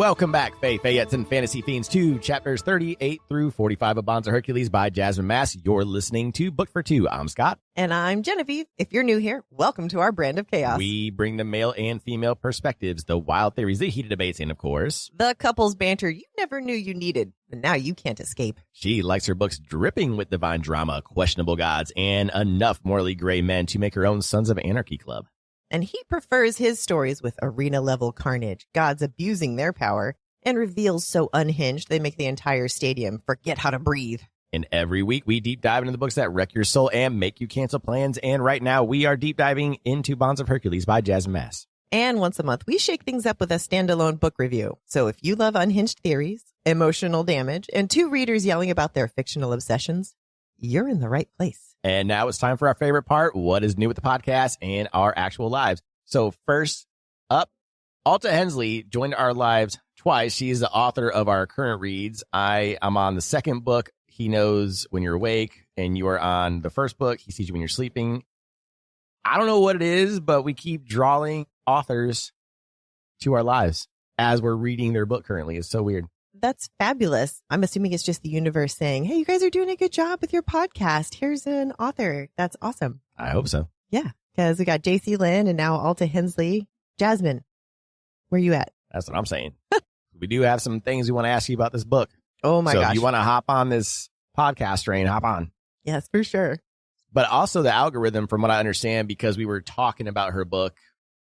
Welcome back, Faye Fayettes and Fantasy Fiends, to chapters 38 through 45 of Bonds of Hercules by Jasmine Mass. You're listening to Book for Two. I'm Scott. And I'm Genevieve. If you're new here, welcome to our brand of chaos. We bring the male and female perspectives, the wild theories, the heated debates, and of course, the couples banter you never knew you needed, but now you can't escape. She likes her books dripping with divine drama, questionable gods, and enough morally gray men to make her own Sons of Anarchy club. And he prefers his stories with arena-level carnage, gods abusing their power, and reveals so unhinged they make the entire stadium forget how to breathe. And every week, we deep dive into the books that wreck your soul and make you cancel plans. And right now, we are deep diving into Bonds of Hercules by Jasmine Mass. And once a month, we shake things up with a standalone book review. So if you love unhinged theories, emotional damage, and two readers yelling about their fictional obsessions, you're in the right place. And now it's time for our favorite part, what is new with the podcast and our actual lives. So first up, Alta Hensley joined our lives twice. She's the author of our current reads. I am on the second book, He Knows When You're Awake, and you are on the first book, He Sees You When You're Sleeping. I don't know what it is, but we keep drawing authors to our lives as we're reading their book currently. It's so weird. That's fabulous. I'm assuming it's just the universe saying, hey, you guys are doing a good job with your podcast. Here's an author. That's awesome. I hope so. Yeah, because we got JC Lynn and now Alta Hensley. Jasmine, where you at? That's what I'm saying. We do have some things we want to ask you about this book. Oh, my gosh. So if you want to hop on this podcast train, hop on. Yes, for sure. But also the algorithm, from what I understand, because we were talking about her book.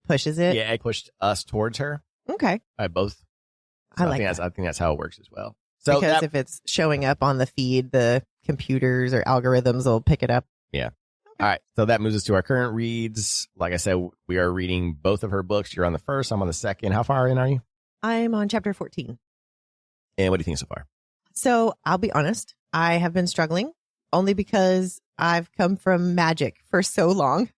Pushes it? Yeah, it pushed us towards her. Okay. Both. So I think that's how it works as well. So because if it's showing up on the feed, the computers or algorithms will pick it up. Yeah. Okay. All right. So that moves us to our current reads. Like I said, we are reading both of her books. You're on the first. I'm on the second. How far in are you? I'm on chapter 14. And what do you think so far? So I'll be honest. I have been struggling only because I've come from magic for so long.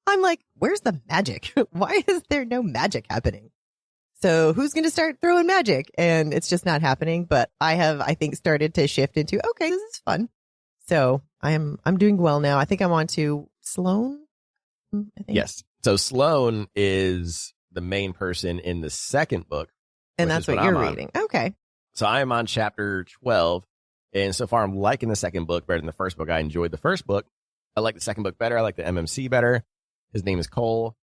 I'm like, where's the magic? Why is there no magic happening? So who's going to start throwing magic? And it's just not happening. But I have, I think, started to shift into, okay, this is fun. So I'm doing well now. I think I'm on to Sloan. I think. Yes. So Sloan is the main person in the second book. And that's what you're reading. Okay. So I am on chapter 12. And so far, I'm liking the second book better than the first book. I enjoyed the first book. I like the second book better. I like the MMC better. His name is Cole.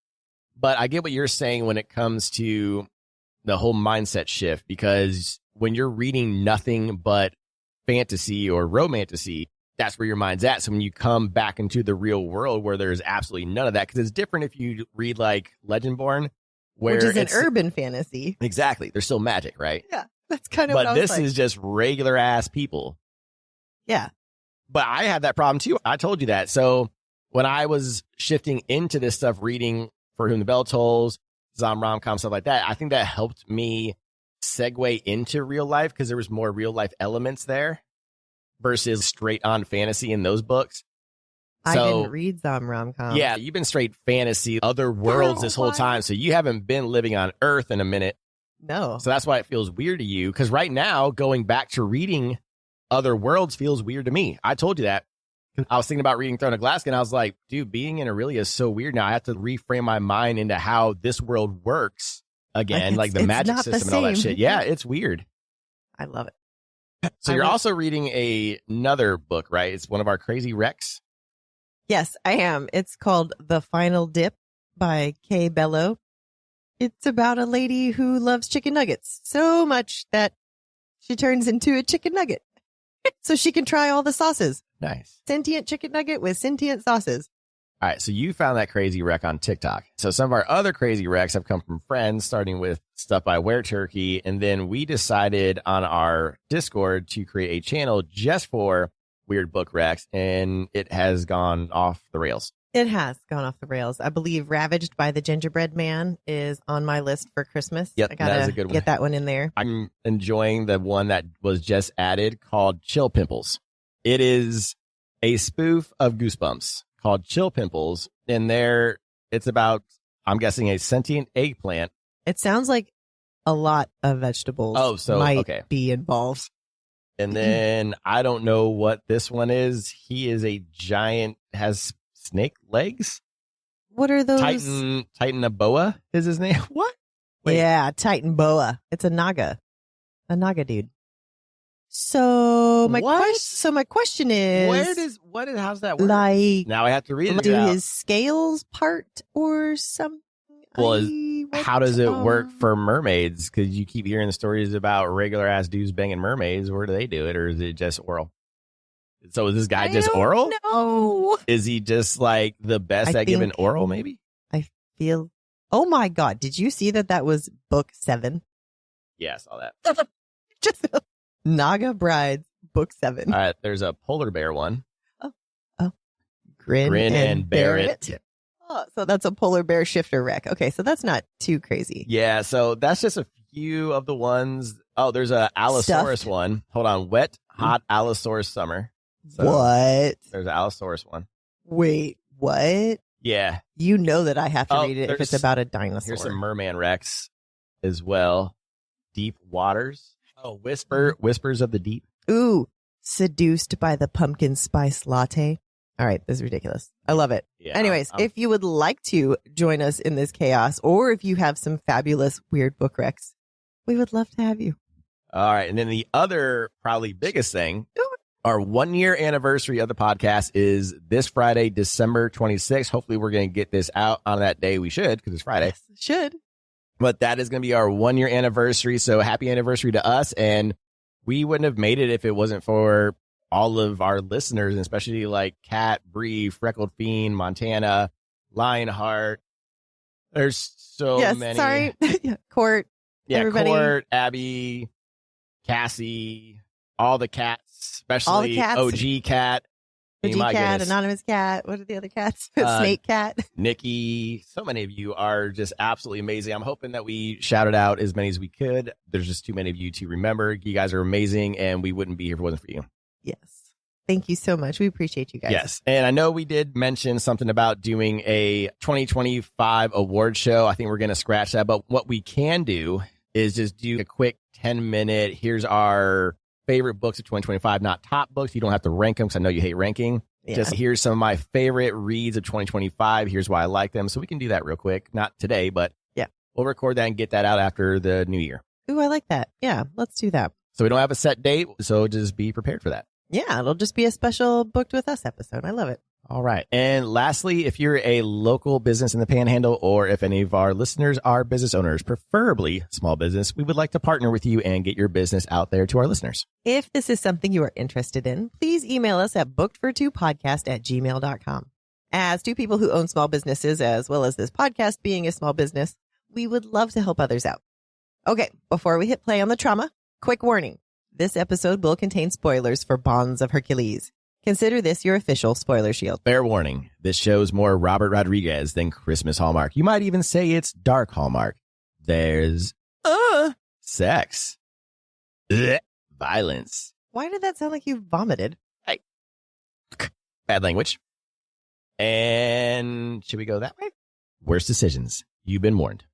But I get what you're saying when it comes to the whole mindset shift, because when you're reading nothing but fantasy or romantasy, that's where your mind's at. So when you come back into the real world where there's absolutely none of that, because it's different if you read like Legendborn, where which is an urban fantasy. Exactly. There's still magic, right? Yeah, that's kind of what I was this like. Is just regular ass people. Yeah. But I had that problem too. I told you that. So when I was shifting into this stuff, reading For Whom the Bell Tolls, Zom rom-com, stuff like that, I think that helped me segue into real life because there was more real life elements there versus straight on fantasy in those books. I didn't read Zom rom-com. Yeah, you've been straight fantasy, other worlds this whole time. So you haven't been living on Earth in a minute. No. So that's why it feels weird to you. Because right now, going back to reading other worlds feels weird to me. I told you that. I was thinking about reading Throne of Glass, and I was like, dude, being in Aurelia is so weird now. I have to reframe my mind into how this world works again, like the magic system and all that shit. Yeah, it's weird. I love it. So you're also reading another book, right? It's one of our crazy Rex. Yes, I am. It's called The Final Dip by Kay Bello. It's about a lady who loves chicken nuggets so much that she turns into a chicken nugget so she can try all the sauces. Nice. Sentient chicken nugget with sentient sauces. All right. So you found that crazy rec on TikTok. So some of our other crazy recs have come from friends, starting with stuff by Were Turkey. And then we decided on our Discord to create a channel just for weird book recs. And it has gone off the rails. It has gone off the rails. I believe Ravaged by the Gingerbread Man is on my list for Christmas. Yep, I gotta that is a good one. Get that one in there. I'm enjoying the one that was just added called Chill Pimples. It is a spoof of Goosebumps called Chill Pimples. And there it's about, I'm guessing, a sentient eggplant. It sounds like a lot of vegetables might be involved. And then I don't know what this one is. He is a giant, has snake legs. What are those? Titan Boa is his name. What? Wait. Yeah, Titan Boa. It's a naga. A Naga dude. So my What? question is, how's that work? like, Now I have to read it do out. his scales part or something? Well, how does it work for mermaids? Because you keep hearing the stories about regular ass dudes banging mermaids. Where do they do it, or is it just oral? So is this guy just oral? No. Is he just like the best at giving oral? Maybe. I feel. Oh my God! Did you see that was book 7? Yeah, I saw that. Just Naga Brides, book 7. All right, there's a polar bear one. Oh. Grin and bear it. Oh, so that's a polar bear shifter wreck. Okay, so that's not too crazy. Yeah, so that's just a few of the ones. Oh, there's a Allosaurus one. Hold on. Wet, hot Allosaurus summer. So what? There's an Allosaurus one. Wait, what? Yeah. You know that I have to read it if it's about a dinosaur. Here's some merman wrecks as well. Deep waters. Oh, whispers of the deep. Ooh, seduced by the pumpkin spice latte. All right, this is ridiculous. I love it. Yeah, anyways, if you would like to join us in this chaos, or if you have some fabulous weird book wrecks, we would love to have you. All right, and then the other probably biggest thing, our 1-year anniversary of the podcast is this Friday, December 26th. Hopefully we're going to get this out on that day. We should, because it's Friday. Yes, should. But that is going to be our 1-year anniversary. So happy anniversary to us. And we wouldn't have made it if it wasn't for all of our listeners, and especially like Kat, Bree, Freckled Fiend, Montana, Lionheart. There's so many. Sorry. Court. Yeah, everybody. Court, Abby, Cassie, all the cats, especially OG Cat. OG Cat, Anonymous Cat. What are the other cats? Snake Cat. Nikki. So many of you are just absolutely amazing. I'm hoping that we shouted out as many as we could. There's just too many of you to remember. You guys are amazing, and we wouldn't be here if it wasn't for you. Yes. Thank you so much. We appreciate you guys. Yes. And I know we did mention something about doing a 2025 award show. I think we're going to scratch that. But what we can do is just do a quick 10-minute, here's our favorite books of 2025, not top books. You don't have to rank them because I know you hate ranking. Yeah. Just here's some of my favorite reads of 2025. Here's why I like them. So we can do that real quick. Not today, but yeah, we'll record that and get that out after the new year. Ooh, I like that. Yeah, let's do that. So we don't have a set date. So just be prepared for that. Yeah, it'll just be a special Booked With Us episode. I love it. All right. And lastly, if you're a local business in the Panhandle, or if any of our listeners are business owners, preferably small business, we would like to partner with you and get your business out there to our listeners. If this is something you are interested in, please email us at bookedfor2podcast@gmail.com. As two people who own small businesses, as well as this podcast being a small business, we would love to help others out. Okay, before we hit play on the trauma, quick warning. This episode will contain spoilers for Bonds of Hercules. Consider this your official spoiler shield. Fair warning. This show's more Robert Rodriguez than Christmas Hallmark. You might even say it's dark Hallmark. There's sex. Violence. Why did that sound like you vomited? Hey. Bad language. And should we go that way? Worst decisions. You've been warned.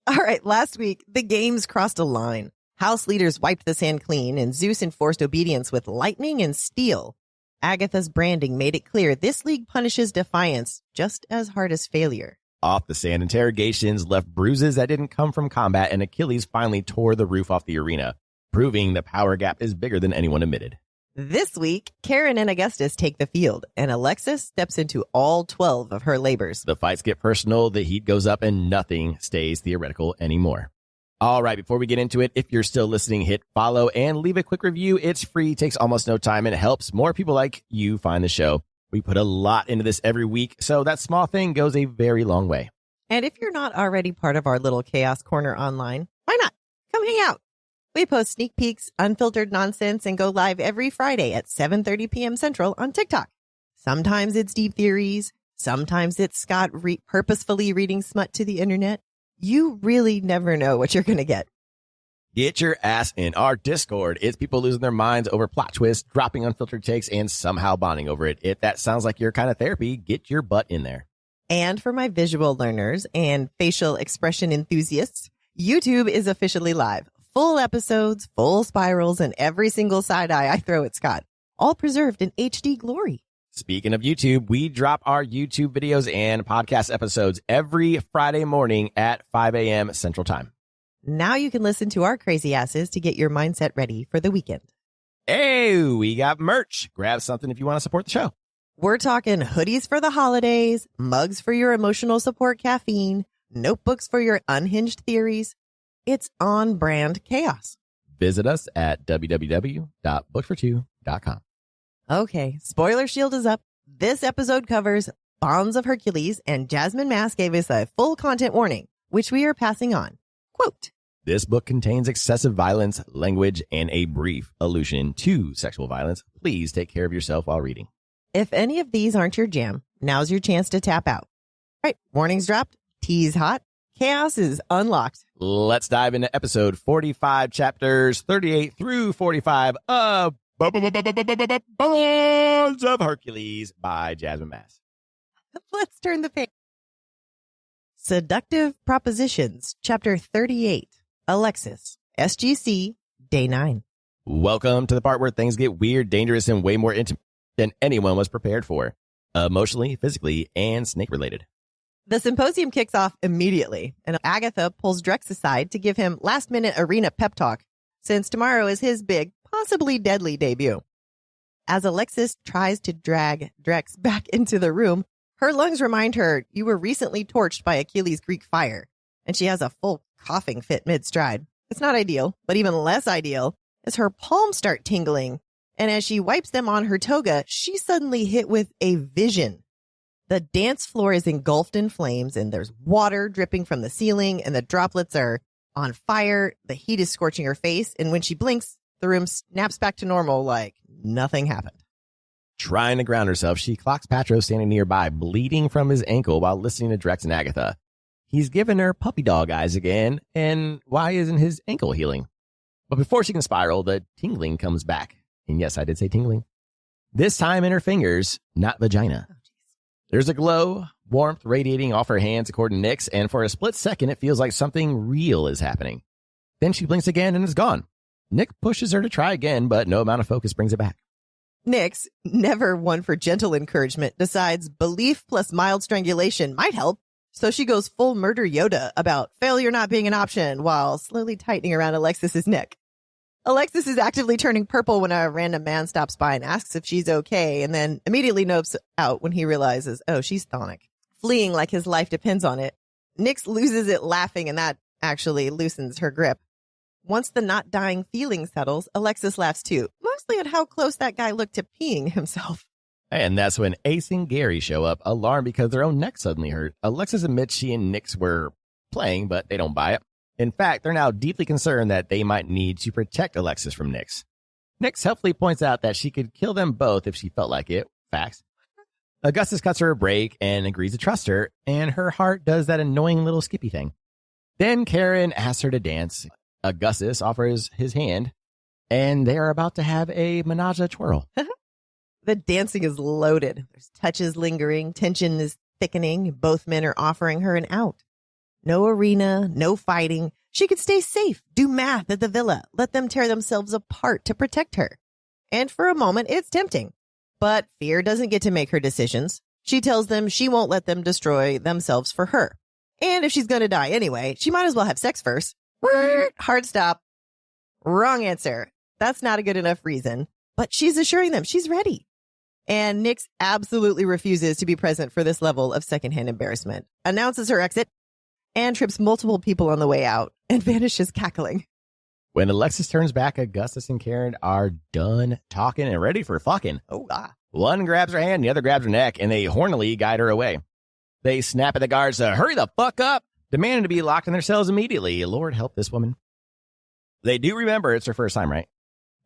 All right. Last week, the games crossed a line. House leaders wiped the sand clean, and Zeus enforced obedience with lightning and steel. Agatha's branding made it clear this league punishes defiance just as hard as failure. Off the sand, interrogations left bruises that didn't come from combat, and Achilles finally tore the roof off the arena, proving the power gap is bigger than anyone admitted. This week, Kharon and Augustus take the field, and Alexis steps into all 12 of her labors. The fights get personal, the heat goes up, and nothing stays theoretical anymore. All right, before we get into it, if you're still listening, hit follow and leave a quick review. It's free, takes almost no time, and it helps more people like you find the show. We put a lot into this every week, so that small thing goes a very long way. And if you're not already part of our little Chaos Corner online, why not? Come hang out. We post sneak peeks, unfiltered nonsense, and go live every Friday at 7:30 p.m. Central on TikTok. Sometimes it's deep theories. Sometimes it's Scott purposefully reading smut to the internet. You really never know what you're going to get. Get your ass in our Discord. It's people losing their minds over plot twists, dropping unfiltered takes, and somehow bonding over it. If that sounds like your kind of therapy, get your butt in there. And for my visual learners and facial expression enthusiasts, YouTube is officially live. Full episodes, full spirals, and every single side eye I throw at Scott. All preserved in HD glory. Speaking of YouTube, we drop our YouTube videos and podcast episodes every Friday morning at 5 a.m. Central Time. Now you can listen to our crazy asses to get your mindset ready for the weekend. Hey, we got merch. Grab something if you want to support the show. We're talking hoodies for the holidays, mugs for your emotional support caffeine, notebooks for your unhinged theories. It's on brand chaos. Visit us at www.bookfor2.com. Okay, spoiler shield is up. This episode covers Bonds of Hercules, and Jasmine Mass gave us a full content warning, which we are passing on. Quote, This book contains excessive violence, language, and a brief allusion to sexual violence. Please take care of yourself while reading. if any of these aren't your jam, now's your chance to tap out. All right, warnings dropped, tea's hot, chaos is unlocked. Let's dive into episode 45, chapters 38 through 45 of Bonds of Hercules by Jasmine Mass. Let's turn the page. Seductive Propositions, Chapter 38, Alexis, SGC, Day 9. Welcome to the part where things get weird, dangerous, and way more intimate than anyone was prepared for. Emotionally, physically, and snake-related. The symposium kicks off immediately, and Agatha pulls Drex aside to give him last-minute arena pep talk, since tomorrow is his big, possibly deadly debut. As Alexis tries to drag Drex back into the room, her lungs remind her you were recently torched by Achilles' Greek fire, and she has a full coughing fit mid-stride. It's not ideal, but even less ideal is her palms start tingling, and as she wipes them on her toga, she's suddenly hit with a vision. The dance floor is engulfed in flames, and there's water dripping from the ceiling, and the droplets are on fire. The heat is scorching her face, and when she blinks, the room snaps back to normal like nothing happened. Trying to ground herself, she clocks Patro standing nearby, bleeding from his ankle while listening to Drex and Agatha. He's given her puppy dog eyes again, and why isn't his ankle healing? But before she can spiral, the tingling comes back. And yes, I did say tingling. This time in her fingers, not vagina. There's a glow, warmth radiating off her hands according to Nyx, and for a split second, it feels like something real is happening. Then she blinks again and it's gone. Nick pushes her to try again, but no amount of focus brings it back. Nyx, never one for gentle encouragement, decides belief plus mild strangulation might help, so she goes full murder Yoda about failure not being an option while slowly tightening around Alexis's neck. Alexis is actively turning purple when a random man stops by and asks if she's okay, and then immediately nopes out when he realizes, oh, she's thonic. Fleeing like his life depends on it. Nyx loses it laughing, and that actually loosens her grip. Once the not dying feeling settles, Alexis laughs too, mostly at how close that guy looked to peeing himself. And that's when Ace and Gary show up, alarmed because their own neck suddenly hurt. Alexis admits she and Nyx were playing, but they don't buy it. In fact, they're now deeply concerned that they might need to protect Alexis from Nyx. Nyx helpfully points out that she could kill them both if she felt like it. Facts. Augustus cuts her a break and agrees to trust her, and her heart does that annoying little skippy thing. Then Kharon asks her to dance. Augustus offers his hand, and they are about to have a menage a twirl. The dancing is loaded. There's touches lingering. Tension is thickening. Both men are offering her an out. No arena, no fighting. She could stay safe, do math at the villa, let them tear themselves apart to protect her. And for a moment, it's tempting. But fear doesn't get to make her decisions. She tells them she won't let them destroy themselves for her. And if she's going to die anyway, she might as well have sex first. Hard stop. Wrong answer. That's not a good enough reason. But she's assuring them she's ready. And Nyx absolutely refuses to be present for this level of secondhand embarrassment, announces her exit, and trips multiple people on the way out and vanishes cackling. When Alexis turns back, Augustus and Kharon are done talking and ready for fucking. One grabs her hand, the other grabs her neck, and they hornily guide her away. They snap at the guards to hurry the fuck up, demanding to be locked in their cells immediately. Lord help this woman. They do remember it's her first time, right?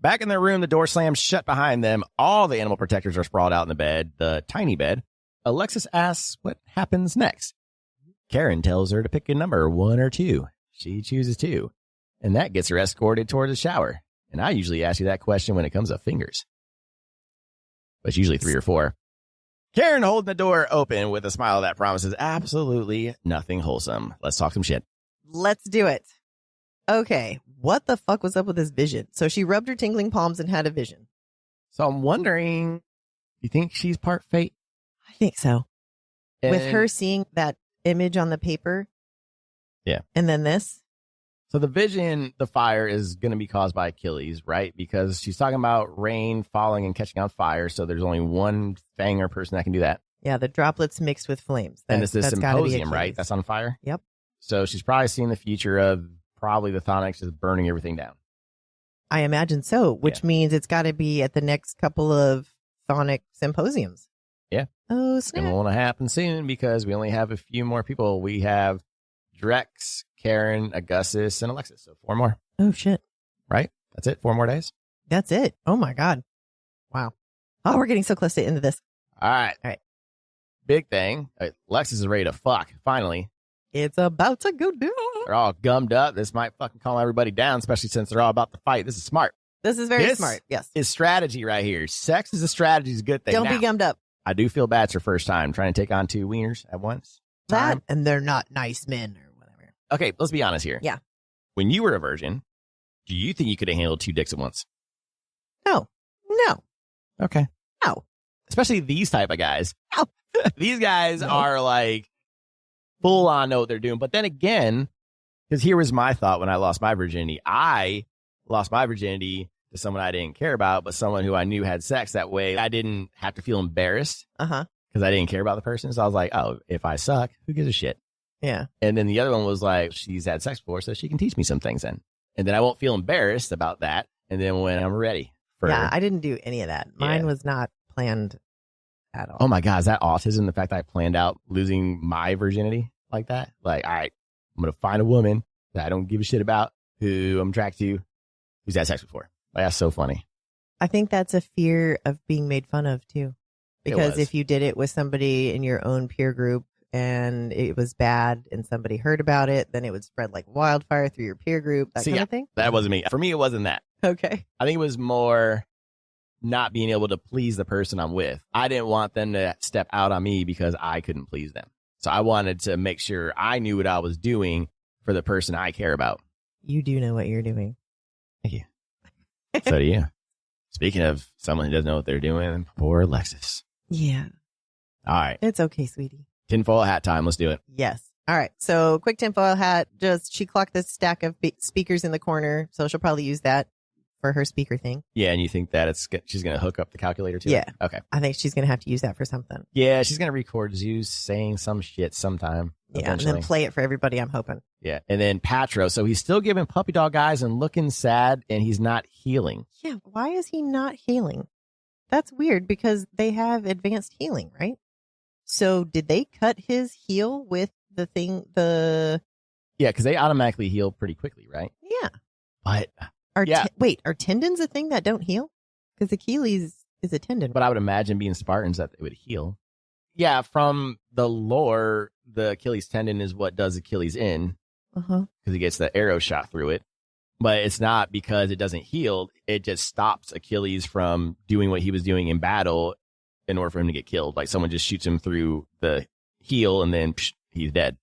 Back in their room, the door slams shut behind them. All the animal protectors are sprawled out in the bed, the tiny bed. Alexis asks what happens next. Kharon tells her to pick a number, 1 or 2. She chooses 2, and that gets her escorted toward the shower. And I usually ask you that question when it comes to fingers. But it's usually 3 or 4. Kharon holding the door open with a smile that promises absolutely nothing wholesome. Let's talk some shit. Let's do it. Okay, what the fuck was up with this vision? So she rubbed her tingling palms and had a vision. So I'm wondering, do you think she's part fate? I think so. And with her seeing that image on the paper. Yeah. And then this. So the vision, the fire is going to be caused by Achilles, right? Because she's talking about rain falling and catching on fire. So there's only one fanger person that can do that. Yeah, the droplets mixed with flames. And it's this symposium, right? That's on fire? Yep. So she's probably seeing the future of probably the Chthonics just burning everything down. I imagine so, which means it's got to be at the next couple of Chthonic symposiums. Yeah. Oh, snap. And it won't happen soon because we only have a few more people. We have Drex, Kharon, Augustus, and Alexis. So 4 more. Oh, shit. Right? That's it? 4 more days? That's it. Oh, my God. Wow. Oh, we're getting so close to the end of this. All right. Big thing. Alexis is ready to fuck, finally. It's about to go down. They're all gummed up. This might fucking calm everybody down, especially since they're all about to fight. This is smart. This is very smart. Yes. It's strategy right here. Sex is a strategy. Is a good thing. Don't be gummed up. I do feel bad. It's her first time trying to take on 2 wieners at once. That, and they're not nice men or whatever. Okay, let's be honest here. Yeah. When you were a virgin, do you think you could have handled 2 dicks at once? No. Okay. No. Especially these type of guys. No. These guys are like full on know what they're doing. But then again, because here was my thought when I lost my virginity. I lost my virginity to someone I didn't care about, but someone who I knew had sex. That way I didn't have to feel embarrassed because I didn't care about the person. So I was like, oh, if I suck, who gives a shit? Yeah. And then the other one was like, she's had sex before, so she can teach me some things then. And then I won't feel embarrassed about that. And then when I'm ready for I didn't do any of that. Mine was not planned at all. Oh my God, is that autism? The fact that I planned out losing my virginity like that? Like, all right, I'm going to find a woman that I don't give a shit about, who I'm attracted to, who's had sex before. Like, that's so funny. I think that's a fear of being made fun of too. Because if you did it with somebody in your own peer group and it was bad and somebody heard about it, then it would spread like wildfire through your peer group, that kind of thing. That wasn't me. For me, it wasn't that. Okay. I think it was more not being able to please the person I'm with. I didn't want them to step out on me because I couldn't please them. So I wanted to make sure I knew what I was doing for the person I care about. You do know what you're doing. Thank you. So do you. Speaking of someone who doesn't know what they're doing, poor Alexis. Yeah. All right. It's okay, sweetie. Tinfoil hat time. Let's do it. Yes. All right. So quick tinfoil hat. She clocked this stack of speakers in the corner. So she'll probably use that for her speaker thing. Yeah. And you think that she's going to hook up the calculator to it? Okay. I think she's going to have to use that for something. Yeah. She's going to record Zeus saying some shit sometime. Yeah. And then play it for everybody, I'm hoping. Yeah. And then Patro. So he's still giving puppy dog eyes and looking sad, and he's not healing. Yeah. Why is he not healing? That's weird because they have advanced healing, right? So did they cut his heel with the thing? Yeah, because they automatically heal pretty quickly, right? Yeah. But wait, are tendons a thing that don't heal? Because Achilles is a tendon. But I would imagine being Spartans that it would heal. Yeah, from the lore, the Achilles tendon is what does Achilles in. Because he gets the arrow shot through it. But it's not because it doesn't heal. It just stops Achilles from doing what he was doing in battle in order for him to get killed. Like someone just shoots him through the heel and then he's dead.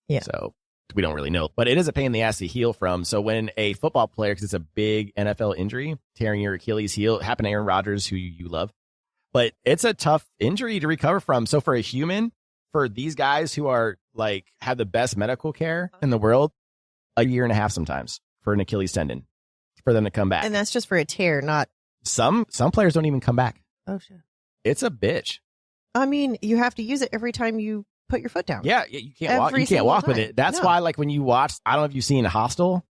Yeah. So we don't really know. But it is a pain in the ass to heal from. So when a football player, because it's a big NFL injury, tearing your Achilles heel, happened to Aaron Rodgers, who you love. But it's a tough injury to recover from. So for a human, for these guys who are like have the best medical care in the world, 1.5 years sometimes for an Achilles tendon for them to come back. And that's just for a tear, not some players don't even come back. Oh shit. It's a bitch. I mean, you have to use it every time you put your foot down. Yeah, you can't walk. You can't walk with it. That's why, like when you watch, I don't know if you've seen Hostel.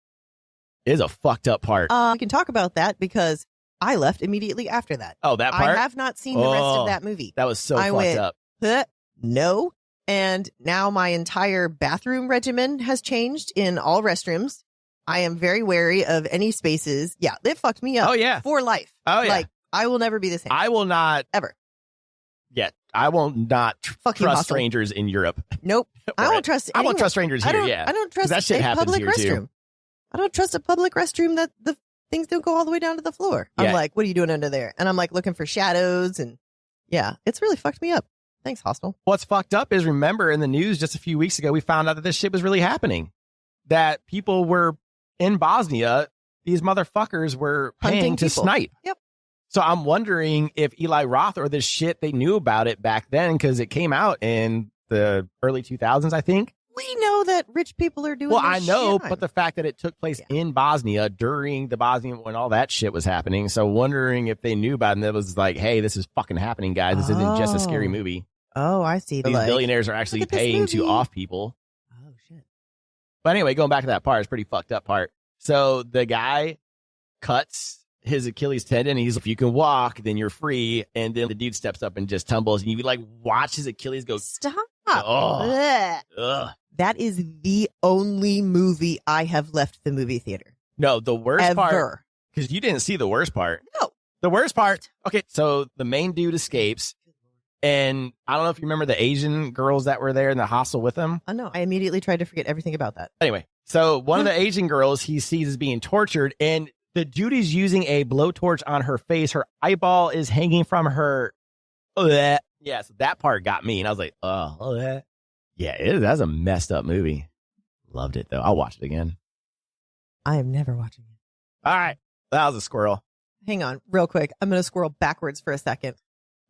It is a fucked up part. We can talk about that because I left immediately after that. Oh, that part? I have not seen the rest of that movie. That was so fucked up. No. And now my entire bathroom regimen has changed in all restrooms. I am very wary of any spaces. Yeah, it fucked me up. Oh, yeah. For life. Oh, yeah. Like, I will never be the same. I will not. Ever. Yeah, I will not trust strangers in Europe. Nope. I won't trust anyone. I won't trust strangers here, I don't trust that shit a happens public here, restroom. too. I don't trust a public restroom that the things don't go all the way down to the floor. Yeah. I'm like, what are you doing under there? And I'm like looking for shadows and yeah, it's really fucked me up. Thanks, Hostel. What's fucked up is, remember in the news just a few weeks ago, we found out that this shit was really happening. That people were in Bosnia, these motherfuckers were paying to snipe. Yep. So I'm wondering if Eli Roth or this shit, they knew about it back then because it came out in the early 2000s, I think. We know that rich people are doing Well, I this know, shit. but the fact that it took place in Bosnia during the Bosnian when all that shit was happening. So wondering if they knew about it and it was like, hey, this is fucking happening, guys. This isn't just a scary movie. Oh, I see. These billionaires are actually paying to off people. Oh, shit. But anyway, going back to that part, it's a pretty fucked up part. So the guy cuts his Achilles tendon. And he's like, if you can walk, then you're free. And then the dude steps up and just tumbles. And you like watch his Achilles go. Stop. Oh, ugh. That is the only movie I have left the movie theater. No, the worst Ever. part, because you didn't see the worst part. No. The worst part. Okay, so the main dude escapes. And I don't know if you remember the Asian girls that were there in the hostel with him. Oh, no. I immediately tried to forget everything about that. Anyway, so one of the Asian girls he sees is being tortured. And the dude is using a blowtorch on her face. Her eyeball is hanging from her. Yeah, so that part got me. And I was like, yeah, that's a messed up movie. Loved it, though. I'll watch it again. I am never watching it. All right. That was a squirrel. Hang on, real quick. I'm going to squirrel backwards for a second.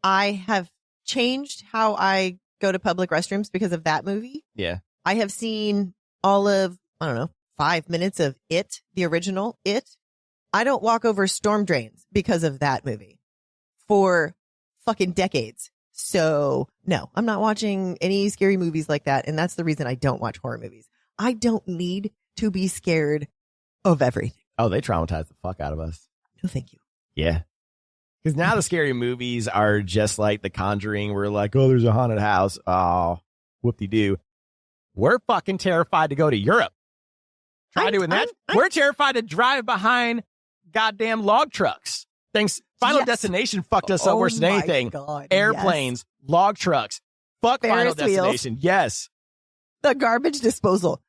I have changed how I go to public restrooms because of that movie. Yeah. I have seen all of, 5 minutes of It, the original It. I don't walk over storm drains because of that movie for fucking decades. So no, I'm not watching any scary movies like that. And that's the reason I don't watch horror movies. I don't need to be scared of everything. Oh, they traumatized the fuck out of us. No, thank you. Yeah. Because now the scary movies are just like The Conjuring. We're like, oh, there's a haunted house. Oh, whoop-de-doo. We're fucking terrified to go to Europe. Try doing that. We're terrified to drive behind goddamn log trucks. Thanks. Final Destination fucked us up worse than anything. God, airplanes, log trucks. Fuck Final Destination. Yes. The garbage disposal.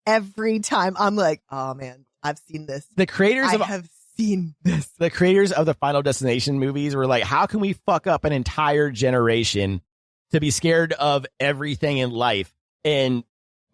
Every time I'm like, oh man, I've seen this. The creators have seen this. The creators of the Final Destination movies were like, how can we fuck up an entire generation to be scared of everything in life? And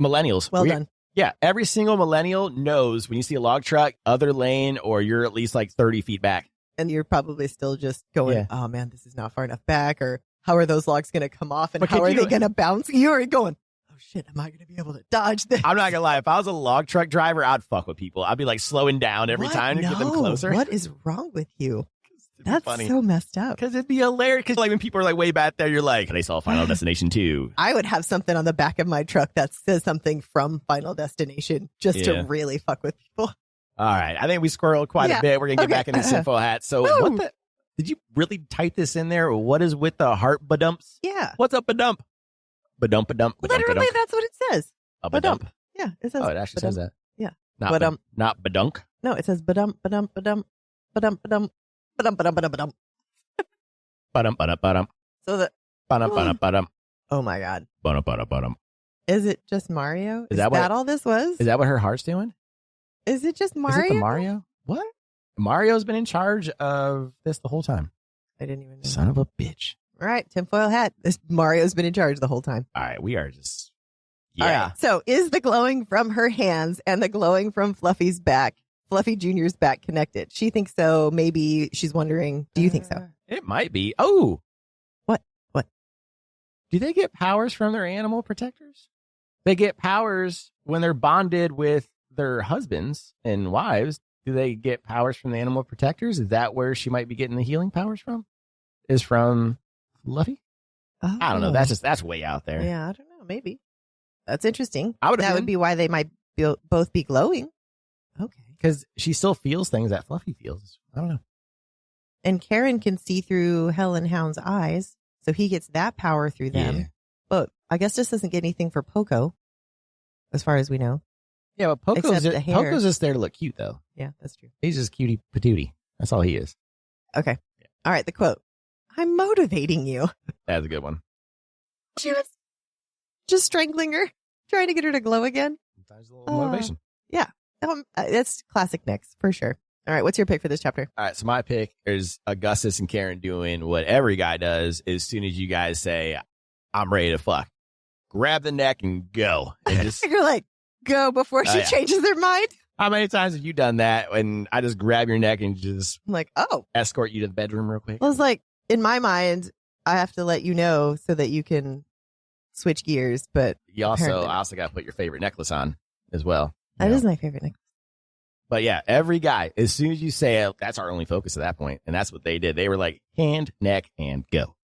millennials. Well done. Yeah. Every single millennial knows when you see a log truck, other lane, or you're at least like 30 feet back. And you're probably still just going, oh man, this is not far enough back. Or how are those logs going to come off? And how are they going to bounce? You're going, oh shit, am I going to be able to dodge this? I'm not going to lie. If I was a log truck driver, I'd fuck with people. I'd be like slowing down every time to get them closer. What is wrong with you? That's funny. So messed up. Because it'd be hilarious. Because like when people are like way back there, you're like, they saw Final Destination 2. I would have something on the back of my truck that says something from Final Destination just to really fuck with people. All right. I think we squirreled quite a bit. We're going to get back into Sinful Hat. So did you really type this in there? What is with the heart badumps? Yeah. What's up badump? Badump badump. Literally, that's what it says. A badump. Yeah. It says. Oh, it actually says that. Yeah. Not badunk. No, it says badump badump badump badump badump. Badum, badum, badum, badum. Badum, badum, badum. So that. Badum, badum, badum. Oh my God. Badum, badum, badum. Is it just Mario? Is that all this was? Is that what her heart's doing? Is it just Mario? Is it the Mario? What? Mario's been in charge of this the whole time. I didn't even know. Son of a bitch. All right. Tinfoil hat. Mario's been in charge the whole time. All right. We are just. Yeah. All right. So is the glowing from her hands and the glowing from Fluffy's back, Fluffy Jr.'s back, connected? She thinks so. Maybe she's wondering, do you think so? It might be. Oh. What? Do they get powers from their animal protectors? They get powers when they're bonded with their husbands and wives. Do they get powers from the animal protectors? Is that where she might be getting the healing powers from? Is from Fluffy? Oh. I don't know. That's way out there. Yeah, I don't know. Maybe. That's interesting. That would be why they might both be glowing. Okay. Because she still feels things that Fluffy feels. I don't know. And Kharon can see through Hell and Hound's eyes, so he gets that power through them. Yeah. But I guess this doesn't get anything for Poco, as far as we know. Yeah, but Poco's just there to look cute, though. Yeah, that's true. He's just cutie patootie. That's all he is. Okay. Yeah. All right, the quote. I'm motivating you. That's a good one. She was just strangling her, trying to get her to glow again. Sometimes a little motivation. Yeah. That's classic Nyx, for sure. All right, what's your pick for this chapter? All right, so my pick is Augustus and Kharon doing what every guy does as soon as you guys say, I'm ready to fuck. Grab the neck and go. And just, you're like, go before she changes her mind? How many times have you done that when I just grab your neck and just I'm like, escort you to the bedroom real quick? Well, it's like, in my mind, I have to let you know so that you can switch gears, but You I apparently not. also got to put your favorite necklace on as well. That is my favorite necklace. But yeah, every guy, as soon as you say it, that's our only focus at that point. And that's what they did. They were like, hand, neck, and go.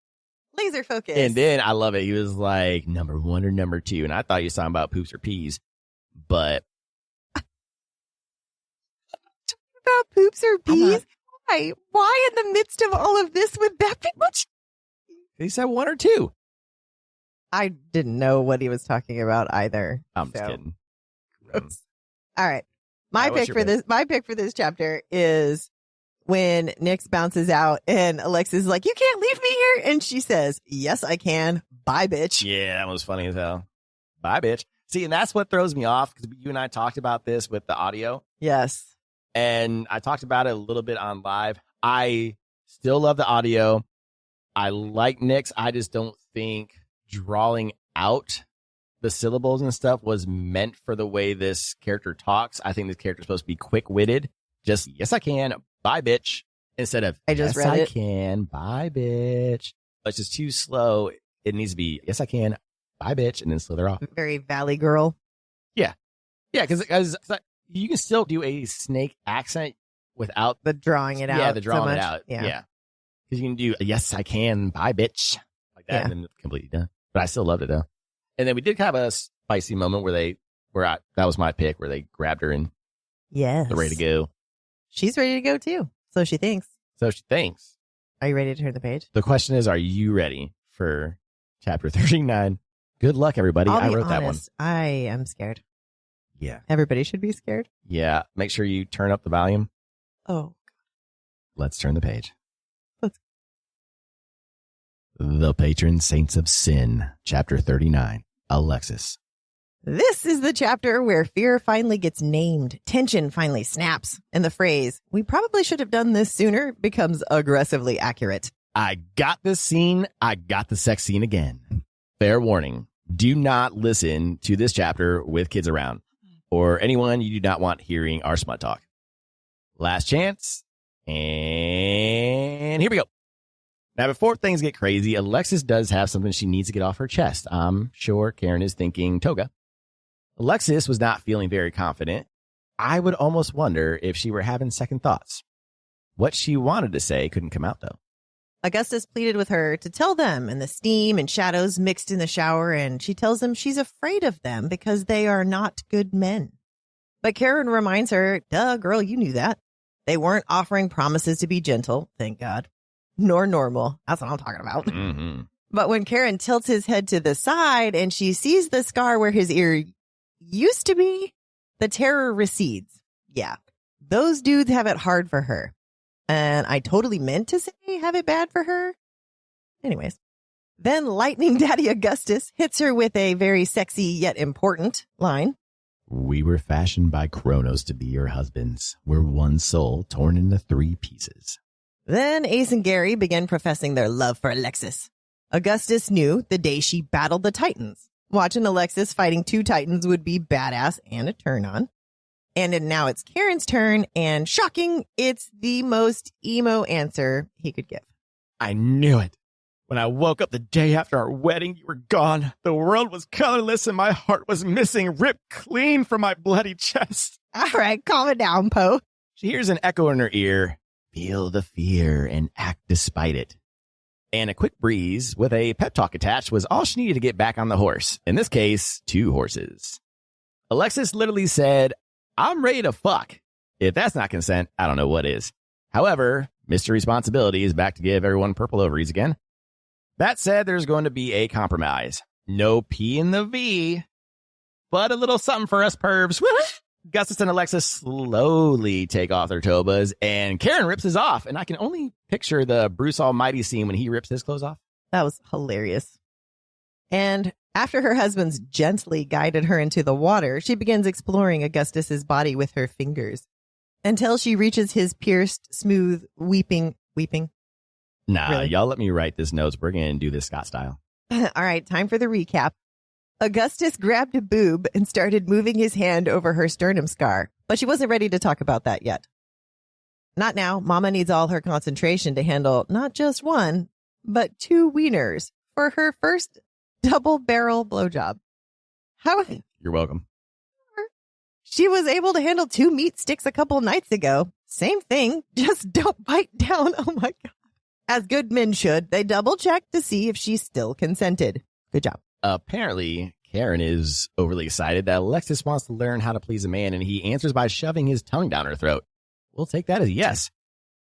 Laser focus. And then I love it. He was like, number 1 or number 2. And I thought he was talking about poops or peas. But about poops or peas? Why in the midst of all of this would that be much? he said 1 or 2. I didn't know what he was talking about either. I'm just kidding. Gross. All right. My what's pick your my pick for this chapter is when Nyx bounces out and Alexis is like, "You can't leave me here." And she says, "Yes, I can. Bye, bitch." Yeah, that was funny as hell. Bye, bitch. See, and that's what throws me off because you and I talked about this with the audio. Yes. And I talked about it a little bit on live. I still love the audio. I like Nyx. I just don't think drawing out the syllables and stuff was meant for the way this character talks. I think this character is supposed to be quick-witted. Just, yes, I can. Bye, bitch. Instead of, I just yes, read I it. can. Bye, bitch. It's just too slow. It needs to be, yes, I can. Bye, bitch. And then slither off. Very Valley Girl. Yeah, because you can still do a snake accent without The drawing it out. Yeah, the drawing so it much. out. Yeah. Because you can do, yes, I can. Bye, bitch. Like that. Yeah. And then it's completely done. But I still loved it, though. And then we did have a spicy moment that was my pick, where they grabbed her and Yes. they're ready to go. She's ready to go too. So she thinks. So she thinks. Are you ready to turn the page? The question is, are you ready for chapter 39? Good luck, everybody. I wrote that one. I am scared. Yeah. Everybody should be scared. Yeah. Make sure you turn up the volume. Oh. Let's turn the page. Let's. The Patron Saints of Sin, chapter 39. Alexis. This is the chapter where fear finally gets named, tension finally snaps, and the phrase, "we probably should have done this sooner," becomes aggressively accurate. I got this scene. I got the sex scene again. Fair warning. Do not listen to this chapter with kids around or anyone you do not want hearing our smut talk. Last chance. And here we go. Now, before things get crazy, Alexis does have something she needs to get off her chest. I'm sure Kharon is thinking toga. Alexis was not feeling very confident. I would almost wonder if she were having second thoughts. What she wanted to say couldn't come out, though. Augustus pleaded with her to tell them, and the steam and shadows mixed in the shower, and she tells them she's afraid of them because they are not good men. But Kharon reminds her, duh, girl, you knew that. They weren't offering promises to be gentle, thank God, nor normal. That's what I'm talking about. Mm-hmm. But when Kharon tilts his head to the side and she sees the scar where his ear used to be, the terror recedes. Yeah, those dudes have it hard for her. And I totally meant to say have it bad for her. Anyways, then Lightning Daddy Augustus hits her with a very sexy yet important line. We were fashioned by Kronos to be your husbands. We're one soul torn into 3 pieces. Then Ace and Gary began professing their love for Alexis. Augustus knew the day she battled the Titans. Watching Alexis fighting 2 Titans would be badass and a turn on. And now it's Kharon's turn, and shocking, it's the most emo answer he could give. I knew it. When I woke up the day after our wedding, you were gone. The world was colorless and my heart was missing, ripped clean from my bloody chest. All right, calm it down, Poe. She hears an echo in her ear. Feel the fear and act despite it. And a quick breeze with a pep talk attached was all she needed to get back on the horse. In this case, 2 horses. Alexis literally said, I'm ready to fuck. If that's not consent, I don't know what is. However, Mr. Responsibility is back to give everyone purple ovaries again. That said, there's going to be a compromise. No P in the V, but a little something for us pervs. Augustus and Alexis slowly take off their tobas, and Kharon rips his off. And I can only picture the Bruce Almighty scene when he rips his clothes off. That was hilarious. And after her husband's gently guided her into the water, she begins exploring Augustus's body with her fingers until she reaches his pierced, smooth, weeping. Nah, Really? Y'all let me write this notes. We're going to do this Scott style. All right, time for the recap. Augustus grabbed a boob and started moving his hand over her sternum scar, but she wasn't ready to talk about that yet. Not now. Mama needs all her concentration to handle not just 1, but 2 wieners for her first double barrel blowjob. How You're welcome. she was able to handle 2 meat sticks a couple nights ago. Same thing, just don't bite down. Oh my God. As good men should, they double check to see if she still consented. Good job. Apparently, Kharon is overly excited that Alexis wants to learn how to please a man, and he answers by shoving his tongue down her throat. We'll take that as a yes.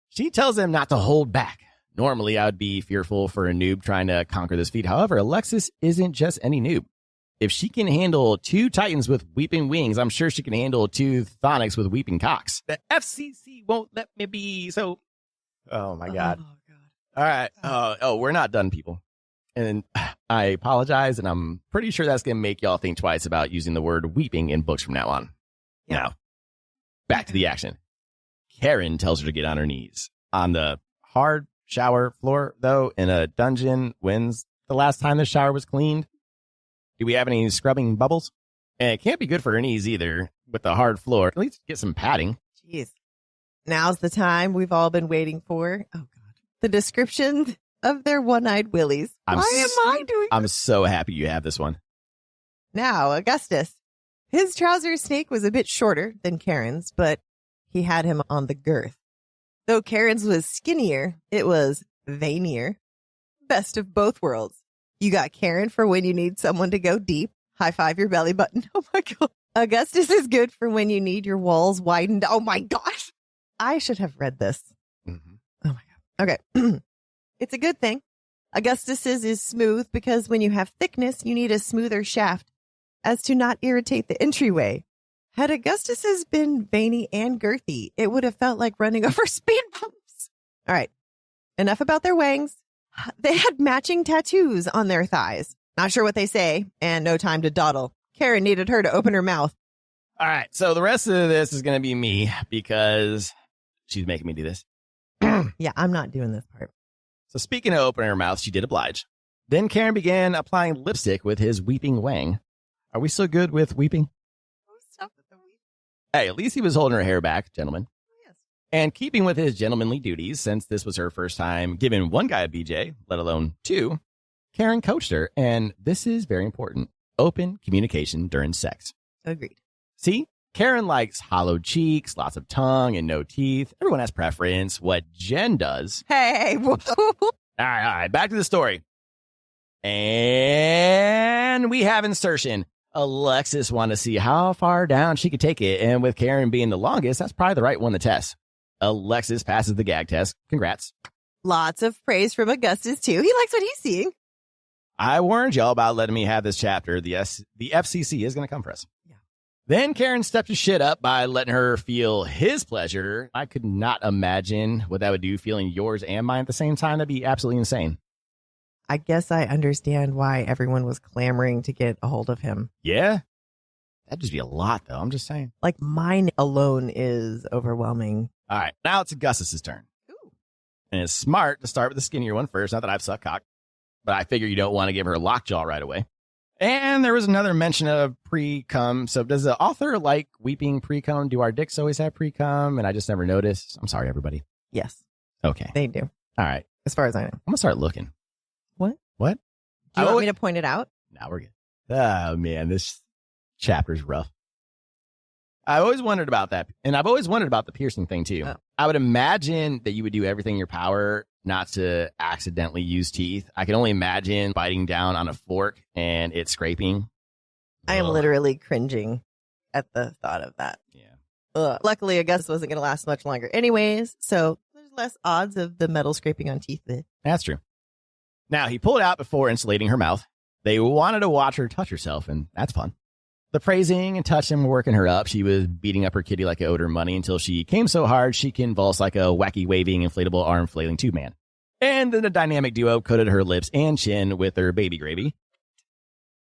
She tells him not to hold back. Normally, I would be fearful for a noob trying to conquer this feat. However, Alexis isn't just any noob. If she can handle 2 titans with weeping wings, I'm sure she can handle 2 chthonics with weeping cocks. The FCC won't let me be so... Oh, my God. Oh, God. All right. We're not done, people. And I apologize, and I'm pretty sure that's going to make y'all think twice about using the word weeping in books from now on. Yeah. Now, back to the action. Kharon tells her to get on her knees. On the hard shower floor, though, in a dungeon. When's the last time the shower was cleaned? Do we have any scrubbing bubbles? And it can't be good for her knees either with the hard floor. At least get some padding. Jeez. Now's the time we've all been waiting for. Oh, God. The description of their one-eyed willies. Why am I doing I'm so happy you have this one. Now, Augustus. His trouser snake was a bit shorter than Kharon's, but he had him on the girth. Though Kharon's was skinnier, it was veinier. Best of both worlds. You got Kharon for when you need someone to go deep. High five your belly button. Oh my God. Augustus is good for when you need your walls widened. Oh my gosh. I should have read this. Mm-hmm. Oh my God. Okay. It's a good thing. Augustus's is smooth because when you have thickness, you need a smoother shaft as to not irritate the entryway. Had Augustus's been veiny and girthy, it would have felt like running over speed bumps. All right. Enough about their wangs. They had matching tattoos on their thighs. Not sure what they say, and no time to dawdle. Kharon needed her to open her mouth. All right, so the rest of this is going to be me because she's making me do this. Yeah, I'm not doing this part. So speaking of opening her mouth, she did oblige. Then Kharon began applying lipstick with his weeping wang. Are we still good with weeping? Stop with the weep. Hey, at least he was holding her hair back, gentlemen. Yes. And keeping with his gentlemanly duties, since this was her first time giving one guy a BJ, let alone 2, Kharon coached her, and this is very important. Open communication during sex. Agreed. See, Kharon likes hollow cheeks, lots of tongue, and no teeth. Everyone has preference. What Jen does... Hey. All right, back to the story. And we have insertion. Alexis wanted to see how far down she could take it, and with Kharon being the longest, that's probably the right one to test. Alexis passes the gag test. Congrats. Lots of praise from Augustus, too. He likes what he's seeing. I warned y'all about letting me have this chapter. The FCC is going to come for us. Yeah. Then Kharon stepped his shit up by letting her feel his pleasure. I could not imagine what that would do, feeling yours and mine at the same time. That'd be absolutely insane. I guess I understand why everyone was clamoring to get a hold of him. Yeah? That'd just be a lot, though. I'm just saying. Like, mine alone is overwhelming. All right. Now it's Augustus' turn. Ooh. And it's smart to start with the skinnier one first. Not that I've sucked cock, but I figure you don't want to give her lockjaw right away. And there was another mention of pre-cum. So does the author like weeping pre-cum? Do our dicks always have pre-cum? And I just never noticed. I'm sorry, everybody. Yes. Okay. They do. All right. As far as I know. I'm going to start looking. What? What? Do you want me to point it out? No, we're good. Oh, man, this chapter's rough. I've always wondered about that. And I've always wondered about the piercing thing, too. Oh. I would imagine that you would do everything in your power not to accidentally use teeth. I can only imagine biting down on a fork and it scraping. I am literally cringing at the thought of that. Yeah. Ugh. Luckily, Augustus wasn't going to last much longer anyways, so there's less odds of the metal scraping on teeth. That's true. Now, he pulled it out before insulating her mouth. They wanted to watch her touch herself, and that's fun. The praising and touching were working her up. She was beating up her kitty like it owed her money until she came so hard she convulsed like a wacky waving inflatable arm flailing tube man. And then the dynamic duo coated her lips and chin with their baby gravy.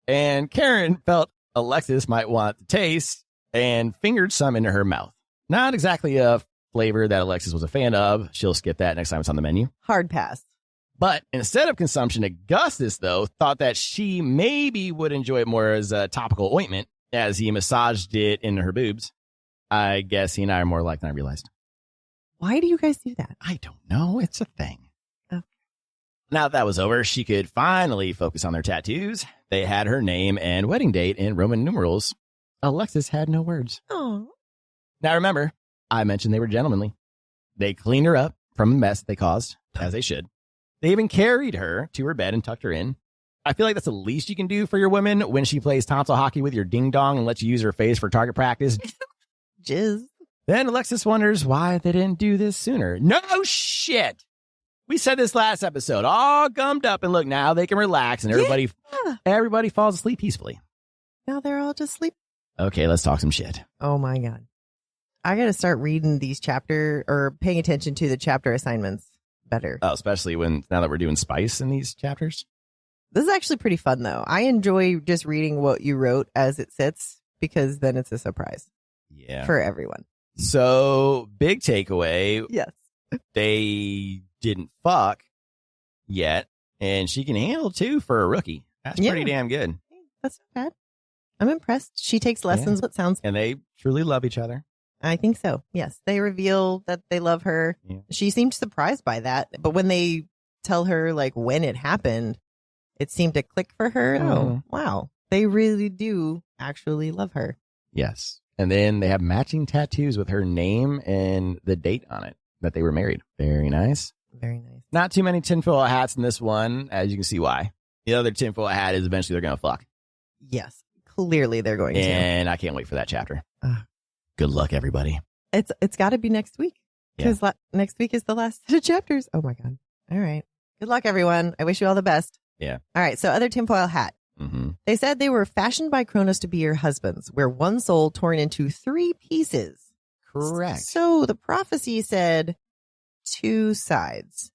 And Kharon felt Alexis might want to taste and fingered some into her mouth. Not exactly a flavor that Alexis was a fan of. She'll skip that next time it's on the menu. Hard pass. But instead of consumption, Augustus, though, thought that she maybe would enjoy it more as a topical ointment as he massaged it into her boobs. I guess he and I are more alike than I realized. Why do you guys do that? I don't know. It's a thing. Okay. Now that was over, she could finally focus on their tattoos. They had her name and wedding date in Roman numerals. Alexis had no words. Oh. Now remember, I mentioned they were gentlemanly. They cleaned her up from the mess they caused, as they should. They even carried her to her bed and tucked her in. I feel like that's the least you can do for your woman when she plays tonsil hockey with your ding-dong and lets you use her face for target practice. Jizz. Then Alexis wonders why they didn't do this sooner. No shit! We said this last episode, all gummed up, and look, now they can relax, and everybody falls asleep peacefully. Now they're all just sleep. Okay, let's talk some shit. Oh my God. I got to start reading these or paying attention to the chapter assignments better. Oh, especially now that we're doing spice in these chapters. This is actually pretty fun, though. I enjoy just reading what you wrote as it sits, because then it's a surprise. Yeah. For everyone. So, big takeaway. Yes. They didn't fuck yet, and she can handle too for a rookie. That's pretty damn good. That's not bad. I'm impressed. She takes lessons. It sounds. And they truly love each other. I think so. Yes. They reveal that they love her. Yeah. She seemed surprised by that. But when they tell her like when it happened, it seemed to click for her. Oh, wow. They really do actually love her. Yes. And then they have matching tattoos with her name and the date on it that they were married. Very nice. Very nice. Not too many tinfoil hats in this one, as you can see why. The other tinfoil hat is eventually they're going to fuck. Yes. Clearly they're going to. And I can't wait for that chapter. Good luck, everybody. It's got to be next week. Because next week is the last set of chapters. Oh, my God. All right. Good luck, everyone. I wish you all the best. Yeah. All right. So other tinfoil hat. Mm-hmm. They said they were fashioned by Kronos to be your husbands, where one soul torn into 3 pieces. Correct. So the prophecy said 2 sides.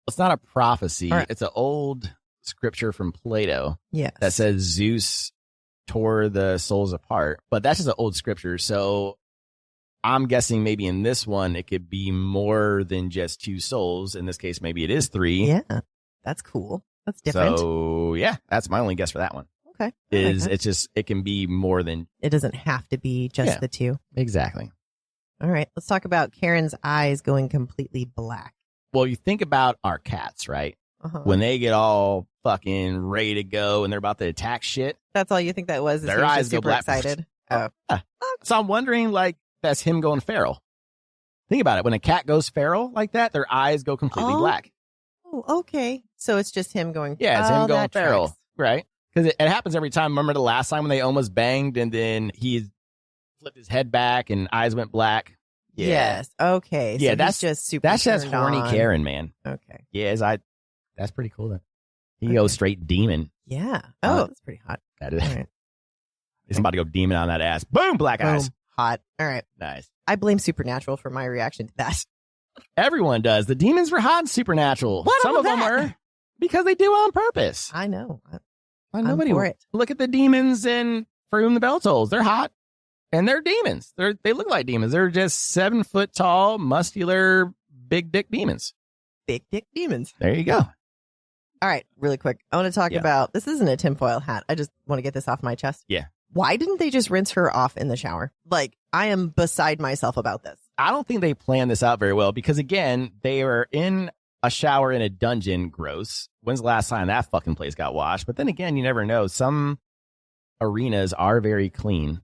It's not a prophecy. Right. It's an old scripture from Plato. Yes. That says Zeus tore the souls apart. But that's just an old scripture. So I'm guessing maybe in this one, it could be more than just 2 souls. In this case, maybe it is 3. Yeah. That's cool. That's different. So, yeah, that's my only guess for that one. Okay. It can be more than. It doesn't have to be just the 2. Exactly. All right. Let's talk about Kharon's eyes going completely black. Well, you think about our cats, right? When they get all fucking ready to go and they're about to attack shit. That's all you think that was? Their eyes go super black. Excited. Oh. So I'm wondering, like, that's him going feral. Think about it. When a cat goes feral like that, their eyes go completely black. Oh, okay. So it's just him going. Yeah, it's him going feral, right? Because it happens every time. Remember the last time when they almost banged and then he flipped his head back and eyes went black? Yeah. Yes. Okay. Yeah, so that's just super. That's just horny Kharon, man. Okay. Yeah, that's pretty cool. Then he goes straight demon. Yeah. Oh, that's pretty hot. That is. Right. He's about to go demon on that ass. Boom, black eyes. Hot. All right. Nice. I blame Supernatural for my reaction to that. Everyone does. The demons were hot in Supernatural. Some of them were because they do it on purpose. I know. Nobody for it. Look at the demons in For Whom the Bell Tolls. They're hot and they're demons. They look like demons. They're just 7 foot tall, muscular, big dick demons. Big dick demons. There you go. All right. Really quick. I want to talk about, this isn't a tinfoil hat. I just want to get this off my chest. Yeah. Why didn't they just rinse her off in the shower? Like, I am beside myself about this. I don't think they planned this out very well because, again, they were in a shower in a dungeon. Gross. When's the last time that fucking place got washed? But then again, you never know. Some arenas are very clean.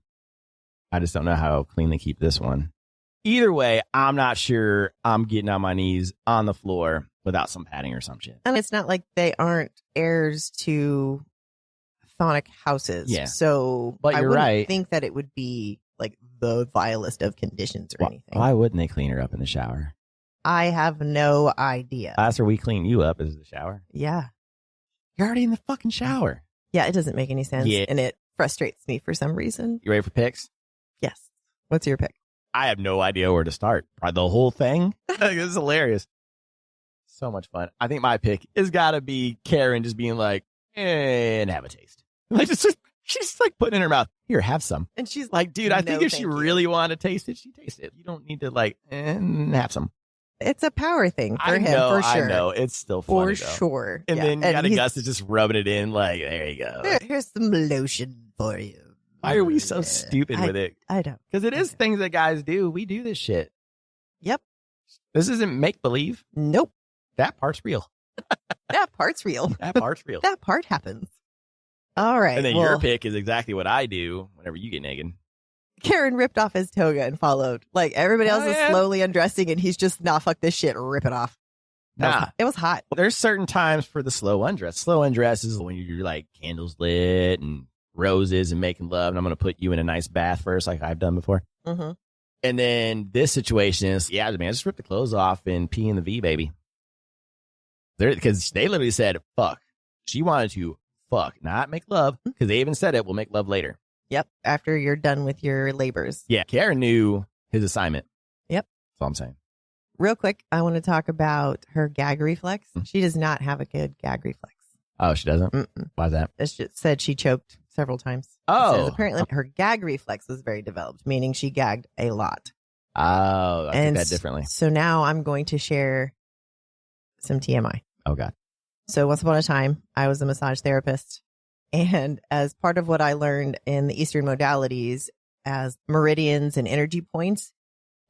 I just don't know how clean they keep this one. Either way, I'm not sure I'm getting on my knees on the floor without some padding or some shit. And it's not like they aren't heirs to chthonic houses. Yeah. So but I you're wouldn't right. think that it would be like the vilest of conditions or anything. Why wouldn't they clean her up in the shower? I have no idea. That's where we clean you up, is the shower. Yeah. You're already in the fucking shower. Yeah, it doesn't make any sense. Yeah. And it frustrates me for some reason. You ready for picks? Yes. What's your pick? I have no idea where to start. Probably the whole thing. It's hilarious. So much fun. I think my pick has got to be Kharon just being like, and have a taste. Like, she's like putting it in her mouth. Here, have some. And she's like, dude, I think if she really wanted to taste it, she tastes it. You don't need to like, have some. It's a power thing for him, for sure. I know. It's still funny, for sure. And then you got Augustus just rubbing it in like, there you go. Here's some lotion for you. Why are we so stupid with it? I don't. Because it is things that guys do. We do this shit. Yep. This isn't make-believe. Nope. That part's real. That part's real. That part's real. That part happens. All right. And then your pick is exactly what I do whenever you get naked. Kharon ripped off his toga and followed. Like, everybody else is slowly undressing, and he's just, nah, fuck this shit, rip it off. It was hot. There's certain times for the slow undress. Slow undress is when you're like candles lit and roses and making love, and I'm going to put you in a nice bath first, like I've done before. Mm-hmm. And then this situation is, man, just rip the clothes off and pee in the V, baby. Because they literally said, fuck. She wanted to fuck, not make love, because they even said it, we'll make love later. Yep, after you're done with your labors. Yeah, Kharon knew his assignment. Yep. That's all I'm saying. Real quick, I want to talk about her gag reflex. She does not have a good gag reflex. Oh, she doesn't? Mm-mm. Why is that? It said she choked several times. Oh. Apparently her gag reflex was very developed, meaning she gagged a lot. Oh, I took that differently. So now I'm going to share some TMI. Oh, God. So once upon a time, I was a massage therapist. And as part of what I learned in the Eastern modalities as meridians and energy points,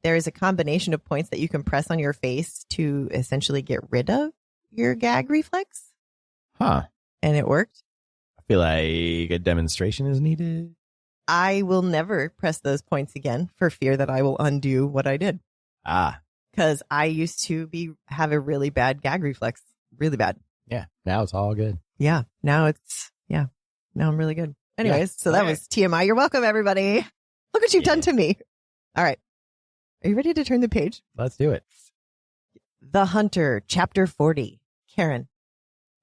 there is a combination of points that you can press on your face to essentially get rid of your gag reflex. Huh. And it worked. I feel like a demonstration is needed. I will never press those points again for fear that I will undo what I did. Because I used to have a really bad gag reflex. Really bad. Yeah. Now it's all good. Yeah. Now I'm really good. Anyways, so that was TMI. You're welcome, everybody. Look what you've done to me. All right. Are you ready to turn the page? Let's do it. The Hunter, Chapter 40. Kharon.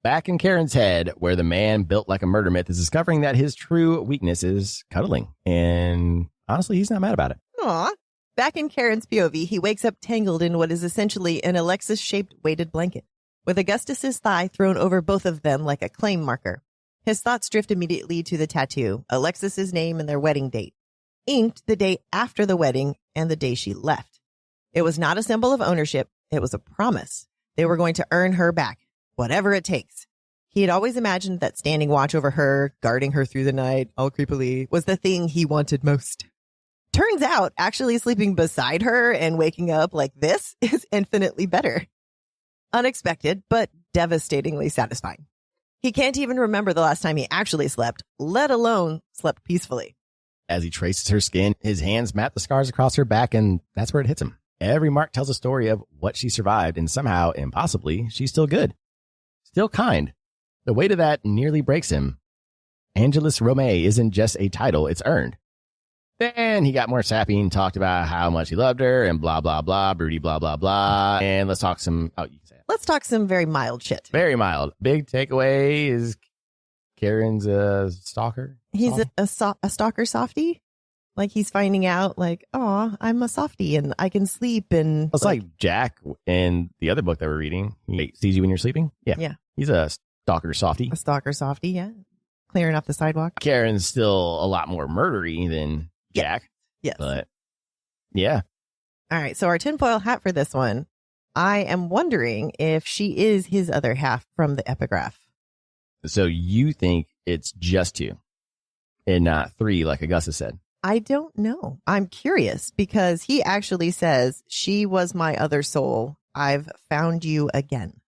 Back in Kharon's head, where the man built like a murder myth is discovering that his true weakness is cuddling. And honestly, he's not mad about it. Aw. Back in Kharon's POV, he wakes up tangled in what is essentially an Alexis-shaped weighted blanket, with Augustus's thigh thrown over both of them like a claim marker. His thoughts drift immediately to the tattoo, Alexis's name and their wedding date, inked the day after the wedding and the day she left. It was not a symbol of ownership. It was a promise. They were going to earn her back, whatever it takes. He had always imagined that standing watch over her, guarding her through the night, all creepily, was the thing he wanted most. Turns out, actually sleeping beside her and waking up like this is infinitely better. Unexpected, but devastatingly satisfying. He can't even remember the last time he actually slept, let alone slept peacefully. As he traces her skin, his hands map the scars across her back, and that's where it hits him. Every mark tells a story of what she survived, and somehow, impossibly, she's still good. Still kind. The weight of that nearly breaks him. Angelus Romay isn't just a title, it's earned. Then he got more sappy and talked about how much he loved her, and blah, blah, blah, broody, blah, blah, blah. And let's talk some... Oh, you can say it. Let's talk some very mild shit. Very mild. Big takeaway is Kharon's a stalker. He's a stalker softie. Like he's finding out like, oh, I'm a softie and I can sleep. And it's like Jack in the other book that we're reading. He sees you when you're sleeping. Yeah. He's a stalker softie. A stalker softie, yeah. Clearing off the sidewalk. Kharon's still a lot more murdery than Jack. Yes. But yeah. All right. So our tinfoil hat for this one, I am wondering if she is his other half from the epigraph. So you think it's just 2 and not 3 like Augustus said? I don't know. I'm curious because he actually says, she was my other soul. I've found you again.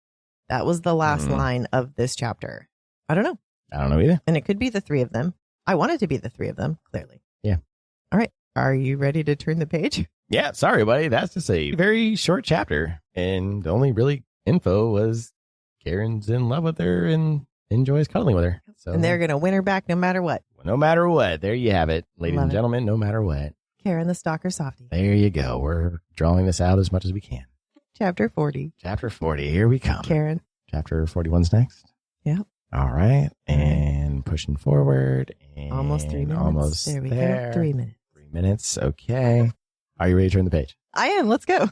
That was the last line of this chapter. I don't know. I don't know either. And it could be the 3 of them. I want it to be the 3 of them, clearly. Yeah. All right. Are you ready to turn the page? Yeah. Sorry, buddy. That's just a very short chapter. And the only really info was Kharon's in love with her and enjoys cuddling with her. So, and they're going to win her back no matter what. No matter what. There you have it, ladies and gentlemen. No matter what. Kharon the Stalker Softie. There you go. We're drawing this out as much as we can. Chapter 40. Chapter 40. Here we come. Kharon. Chapter 41's next. Yep. All right. And pushing forward. And almost 3 minutes. Almost there we there. go. 3 minutes. 3 minutes. Okay. Are you ready to turn the page? I am. Let's go.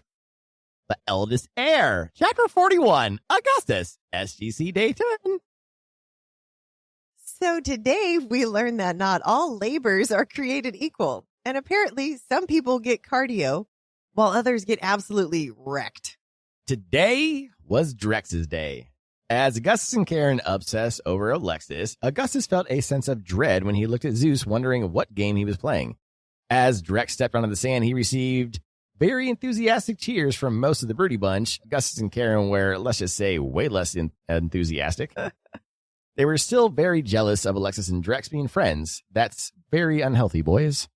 The Eldest Heir. Chapter 41. Augustus. SGC Day 10. So today we learned that not all labors are created equal. And apparently some people get cardio while others get absolutely wrecked. Today was Drex's day. As Augustus and Kharon obsess over Alexis, Augustus felt a sense of dread when he looked at Zeus, wondering what game he was playing. As Drex stepped onto the sand, he received very enthusiastic cheers from most of the broody bunch. Augustus and Kharon were, let's just say, way less enthusiastic. They were still very jealous of Alexis and Drex being friends. That's very unhealthy, boys.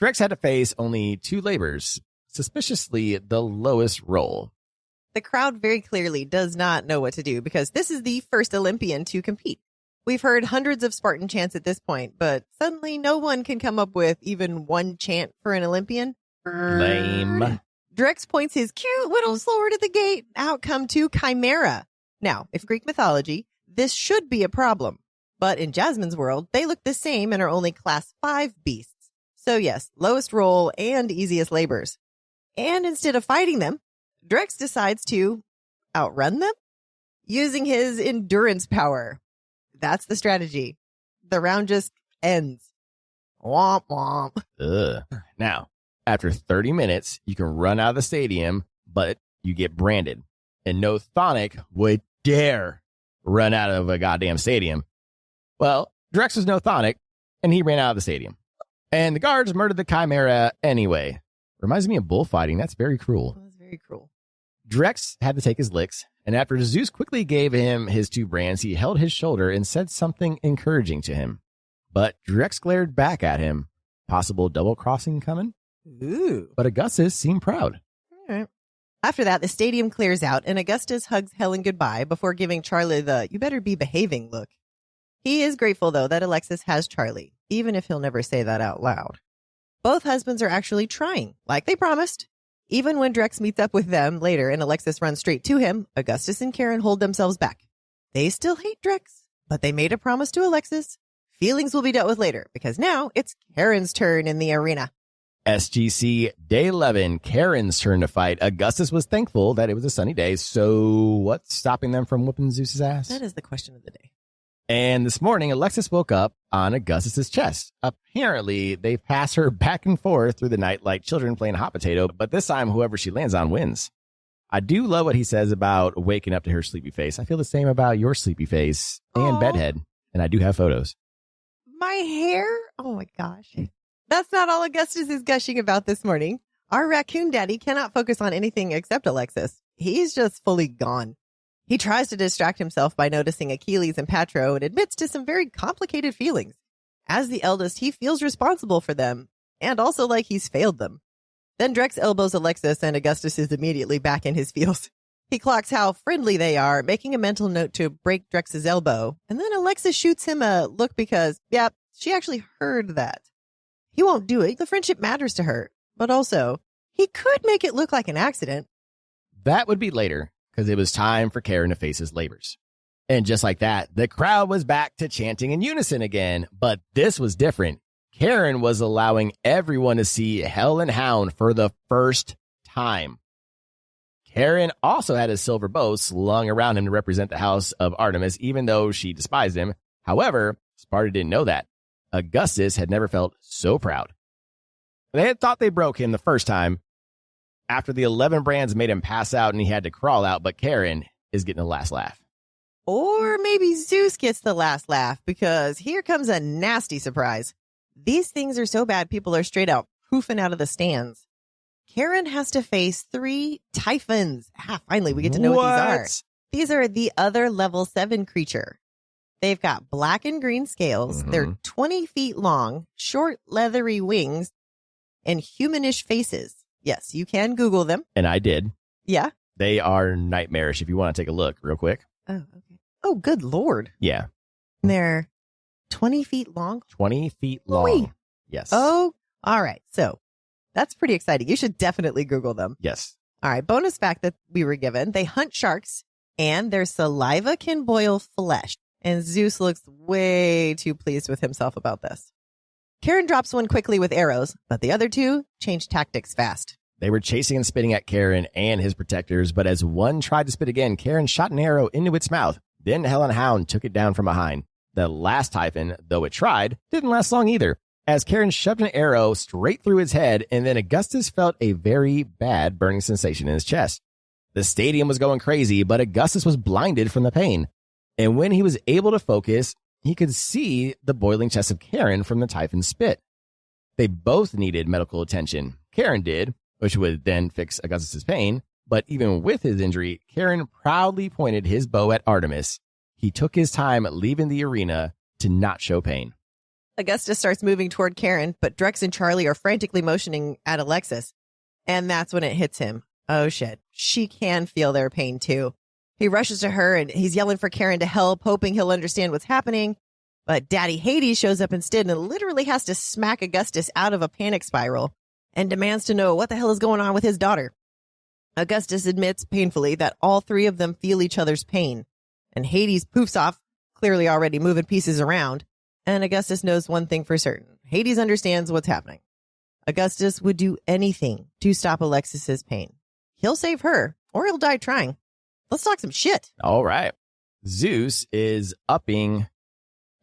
Drex had to face only 2 labors, suspiciously the lowest roll. The crowd very clearly does not know what to do because this is the first Olympian to compete. We've heard hundreds of Spartan chants at this point, but suddenly no one can come up with even one chant for an Olympian. Lame. Drex points his cute little sword at the gate. Out come 2 Chimera. Now, if Greek mythology, this should be a problem. But in Jasmine's world, they look the same and are only class 5 beasts. So yes, lowest roll and easiest labors. And instead of fighting them, Drex decides to outrun them using his endurance power. That's the strategy. The round just ends. Womp womp. Ugh. Now, after 30 minutes, you can run out of the stadium, but you get branded. And no Thonic would dare run out of a goddamn stadium. Well, Drex was no Thonic, and he ran out of the stadium. And the guards murdered the Chimera anyway. Reminds me of bullfighting. That's very cruel. That was very cruel. Drex had to take his licks, and after Zeus quickly gave him his 2 brands, he held his shoulder and said something encouraging to him. But Drex glared back at him. Possible double-crossing coming? Ooh. But Augustus seemed proud. All right. After that, the stadium clears out, and Augustus hugs Helen goodbye before giving Charlie the "you better be behaving" look. He is grateful, though, that Alexis has Charlie, even if he'll never say that out loud. Both husbands are actually trying, like they promised. Even when Drex meets up with them later and Alexis runs straight to him, Augustus and Kharon hold themselves back. They still hate Drex, but they made a promise to Alexis. Feelings will be dealt with later, because now it's Kharon's turn in the arena. SGC Day 11, Kharon's turn to fight. Augustus was thankful that it was a sunny day, so what's stopping them from whooping Zeus's ass? That is the question of the day. And this morning, Alexis woke up on Augustus's chest. Apparently, they pass her back and forth through the night like children playing hot potato, but this time, whoever she lands on wins. I do love what he says about waking up to her sleepy face. I feel the same about your sleepy face and bedhead, and I do have photos. My hair? Oh my gosh. That's not all Augustus is gushing about this morning. Our raccoon daddy cannot focus on anything except Alexis. He's just fully gone. He tries to distract himself by noticing Achilles and Patro and admits to some very complicated feelings. As the eldest, he feels responsible for them and also like he's failed them. Then Drex elbows Alexis and Augustus is immediately back in his feels. He clocks how friendly they are, making a mental note to break Drex's elbow. And then Alexis shoots him a look because, yep, she actually heard that. He won't do it. The friendship matters to her. But also, he could make it look like an accident. That would be later, because it was time for Kharon to face his labors. And just like that, the crowd was back to chanting in unison again. But this was different. Kharon was allowing everyone to see Hell and Hound for the first time. Kharon also had his silver bow slung around him to represent the house of Artemis, even though she despised him. However, Sparta didn't know that. Augustus had never felt so proud. They had thought they broke him the first time after the 11 brands made him pass out and he had to crawl out, but Kharon is getting the last laugh. Or maybe Zeus gets the last laugh, because here comes a nasty surprise. These things are so bad, people are straight out poofing out of the stands. Kharon has to face 3 Typhons. Finally, we get to know what these are. These are the other level 7 creature. They've got black and green scales. They're 20 feet long, short, leathery wings, and humanish faces. Yes, you can Google them. And I did. Yeah. They are nightmarish if you want to take a look real quick. Oh, okay. Oh, good Lord. Yeah. And they're 20 feet long? 20 feet long. Wee. Yes. Oh, all right. So that's pretty exciting. You should definitely Google them. Yes. All right. Bonus fact that we were given. They hunt sharks and their saliva can boil flesh. And Zeus looks way too pleased with himself about this. Kharon drops one quickly with arrows, but the other 2 change tactics fast. They were chasing and spitting at Kharon and his protectors, but as one tried to spit again, Kharon shot an arrow into its mouth. Then Hell and Hound took it down from behind. The last Typhon, though it tried, didn't last long either, as Kharon shoved an arrow straight through his head, and then Augustus felt a very bad burning sensation in his chest. The stadium was going crazy, but Augustus was blinded from the pain. And when he was able to focus, he could see the boiling chest of Kharon from the Typhon's spit. They both needed medical attention. Kharon did, which would then fix Augustus's pain. But even with his injury, Kharon proudly pointed his bow at Artemis. He took his time leaving the arena to not show pain. Augustus starts moving toward Kharon, but Drex and Charlie are frantically motioning at Alexis. And that's when it hits him. Oh, shit. She can feel their pain, too. He rushes to her, and he's yelling for Kharon to help, hoping he'll understand what's happening. But Daddy Hades shows up instead and literally has to smack Augustus out of a panic spiral and demands to know what the hell is going on with his daughter. Augustus admits painfully that all three of them feel each other's pain. And Hades poofs off, clearly already moving pieces around. And Augustus knows one thing for certain. Hades understands what's happening. Augustus would do anything to stop Alexis's pain. He'll save her, or he'll die trying. Let's talk some shit. All right. Zeus is upping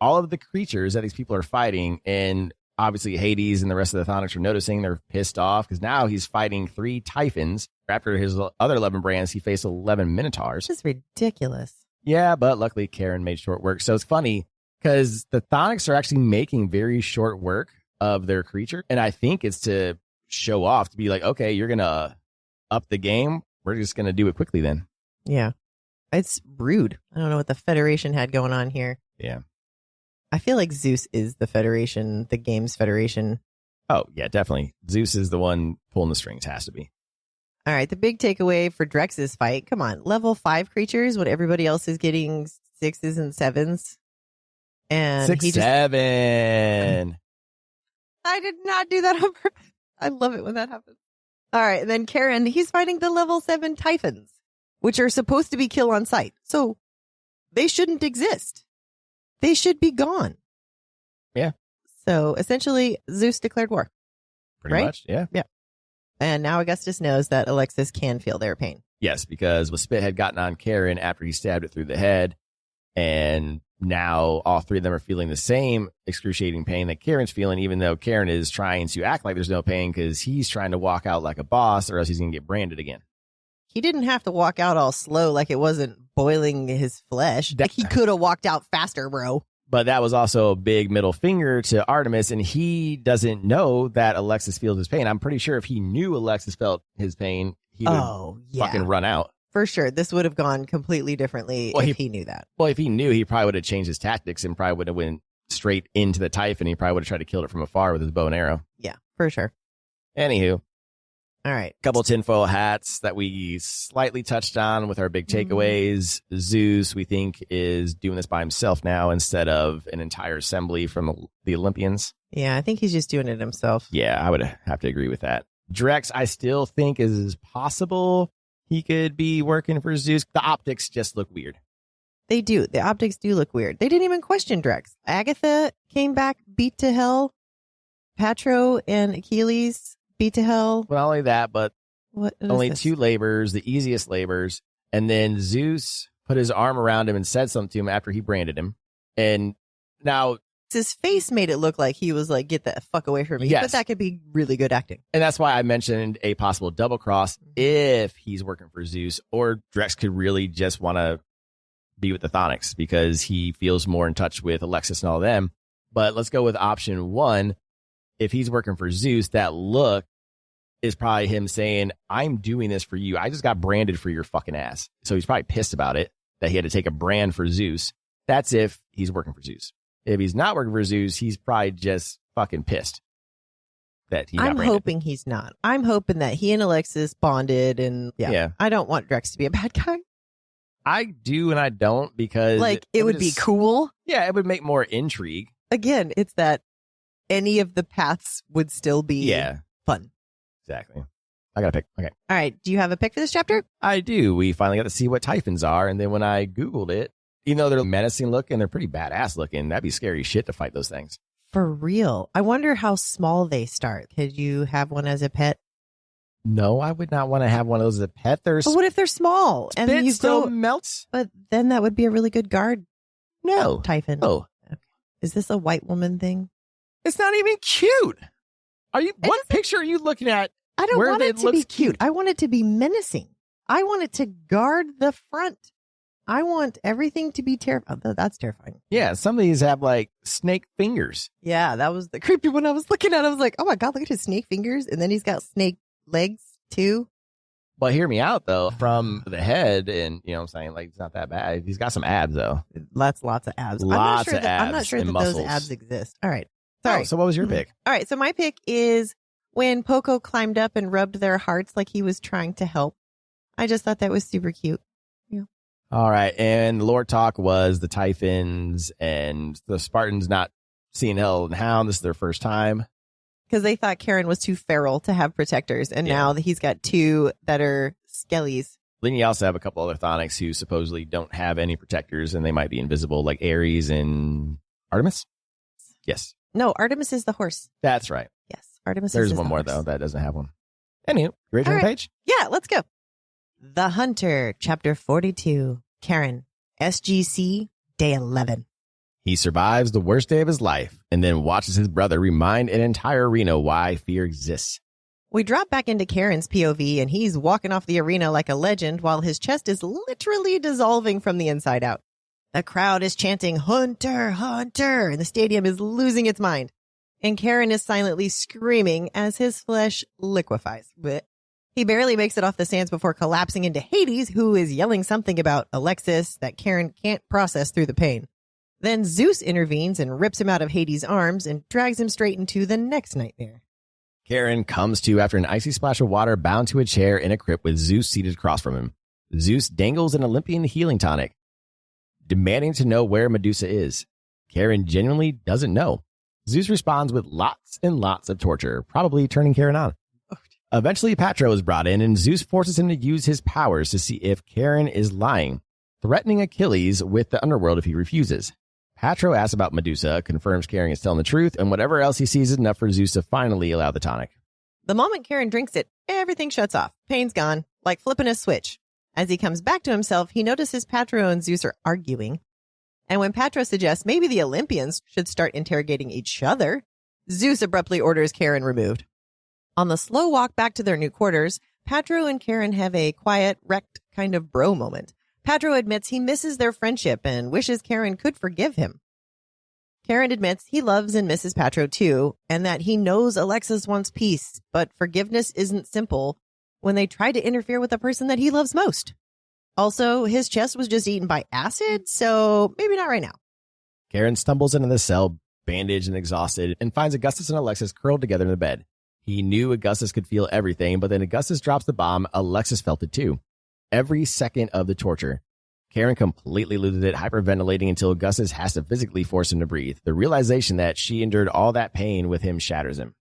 all of the creatures that these people are fighting. And obviously Hades and the rest of the Chthonics are noticing. They're pissed off because now he's fighting 3 Typhons. After his other 11 brands, he faced 11 Minotaurs. This is ridiculous. Yeah, but luckily Kharon made short work. So it's funny because the Chthonics are actually making very short work of their creature. And I think it's to show off, to be like, okay, you're going to up the game. We're just going to do it quickly then. Yeah. It's rude. I don't know what the Federation had going on here. Yeah. I feel like Zeus is the Federation, the games Federation. Oh, yeah, definitely. Zeus is the one pulling the strings, has to be. All right. The big takeaway for Drex's fight. Come on. Level 5 creatures when everybody else is getting 6s and 7s. And 6, 7. I did not do that on purpose. I love it when that happens. All right. And then Kharon, he's fighting the level 7 Typhons, which are supposed to be kill on sight. So they shouldn't exist. They should be gone. Yeah. So essentially, Zeus declared war. Pretty much, yeah. Yeah. And now Augustus knows that Alexis can feel their pain. Yes, because the spit had gotten on Kharon after he stabbed it through the head. And now all 3 of them are feeling the same excruciating pain that Kharon's feeling, even though Kharon is trying to act like there's no pain because he's trying to walk out like a boss or else he's going to get branded again. He didn't have to walk out all slow like it wasn't boiling his flesh. Like he could have walked out faster, bro. But that was also a big middle finger to Artemis, and he doesn't know that Alexis feels his pain. I'm pretty sure if he knew Alexis felt his pain, he would fucking run out. For sure. This would have gone completely differently if he knew that. Well, if he knew, he probably would have changed his tactics and probably would have went straight into the Typhon. He probably would have tried to kill it from afar with his bow and arrow. Yeah, for sure. Anywho. All right. Couple tinfoil hats that we slightly touched on with our big takeaways. Zeus, we think, is doing this by himself now instead of an entire assembly from the Olympians. Yeah, I think he's just doing it himself. Yeah, I would have to agree with that. Drex, I still think is possible. He could be working for Zeus. The optics just look weird. They do. The optics do look weird. They didn't even question Drex. Agatha came back, beat to hell. Patro and Achilles beat to hell. Well, not only that, but what only 2 labors, the easiest labors. And then Zeus put his arm around him and said something to him after he branded him. And now his face made it look like he was like, get the fuck away from me. Yes. But that could be really good acting. And that's why I mentioned a possible double cross if he's working for Zeus, or Drex could really just want to be with the Chthonics because he feels more in touch with Alexis and all them. But let's go with option 1. If he's working for Zeus, that look is probably him saying, I'm doing this for you. I just got branded for your fucking ass. So he's probably pissed about it that he had to take a brand for Zeus. That's if he's working for Zeus. If he's not working for Zeus, he's probably just fucking pissed that he got I'm branded. hoping he's not. I'm hoping that he and Alexis bonded and yeah. I don't want Drex to be a bad guy. I do and I don't because like it would be cool. Yeah, it would make more intrigue. Again, it's that any of the paths would still be fun. Exactly. I got to pick. Okay. All right. Do you have a pick for this chapter? I do. We finally got to see what Typhons are. And then when I Googled it, even though they're menacing looking, they're pretty badass looking. That'd be scary shit to fight those things. For real. I wonder how small they start. Could you have one as a pet? No, I would not want to have one of those as a pet. But what if they're small and you still melts? But then that would be a really good guard. No. Typhon. Oh. Okay. Is this a white woman thing? It's not even cute. What picture are you looking at? I don't want it to be cute. I want it to be menacing. I want it to guard the front. I want everything to be terrifying. That's terrifying. Yeah, some of these have like snake fingers. Yeah, that was the creepy one I was looking at. I was like, oh my God, look at his snake fingers. And then he's got snake legs too. But hear me out, though. From the head, and, you know what I'm saying? Like, it's not that bad. He's got some abs, though. Lots of abs. I'm not sure that muscles. Those abs exist. All right. Sorry. Oh, so what was your pick? All right. So my pick is when Poco climbed up and rubbed their hearts like he was trying to help. I just thought that was super cute. Yeah. All right. And the lore talk was the Typhons and the Spartans not seeing Hell and Hound. This is their first time. Because they thought Kharon was too feral to have protectors. And now that he's got two that are skellies. Then you also have a couple other Chthonics who supposedly don't have any protectors and they might be invisible, like Ares and Artemis. Yes. No, Artemis is the horse. That's right. Yes. Artemis There's is one more, horse. though, that doesn't have one. Anywho, ready to the page? Yeah, let's go. The Hunter, Chapter 42. Kharon, SGC, Day 11. He survives the worst day of his life and then watches his brother remind an entire arena why fear exists. We drop back into Kharon's POV and he's walking off the arena like a legend while his chest is literally dissolving from the inside out. The crowd is chanting, "Hunter, Hunter," and the stadium is losing its mind. And Kharon is silently screaming as his flesh liquefies. Blech. He barely makes it off the sands before collapsing into Hades, who is yelling something about Alexis that Kharon can't process through the pain. Then Zeus intervenes and rips him out of Hades' arms and drags him straight into the next nightmare. Kharon comes to after an icy splash of water bound to a chair in a crypt with Zeus seated across from him. Zeus dangles an Olympian healing tonic, demanding to know where Medusa is. Kharon genuinely doesn't know. Zeus responds with lots and lots of torture, probably turning Kharon on. Eventually, Patro is brought in, and Zeus forces him to use his powers to see if Kharon is lying, threatening Achilles with the underworld if he refuses. Patro asks about Medusa, confirms Kharon is telling the truth, and whatever else he sees is enough for Zeus to finally allow the tonic. The moment Kharon drinks it, everything shuts off. Pain's gone, like flipping a switch. As he comes back to himself, he notices Patro and Zeus are arguing. And when Patro suggests maybe the Olympians should start interrogating each other, Zeus abruptly orders Kharon removed. On the slow walk back to their new quarters, Patro and Kharon have a quiet, wrecked kind of bro moment. Patro admits he misses their friendship and wishes Kharon could forgive him. Kharon admits he loves and misses Patro too, and that he knows Alexis wants peace, but forgiveness isn't simple when they try to interfere with the person that he loves most. Also, his chest was just eaten by acid, so maybe not right now. Kharon stumbles into the cell, bandaged and exhausted, and finds Augustus and Alexis curled together in the bed. He knew Augustus could feel everything, but then Augustus drops the bomb. Alexis felt it too. Every second of the torture. Kharon completely loses it, hyperventilating until Augustus has to physically force him to breathe. The realization that she endured all that pain with him shatters him.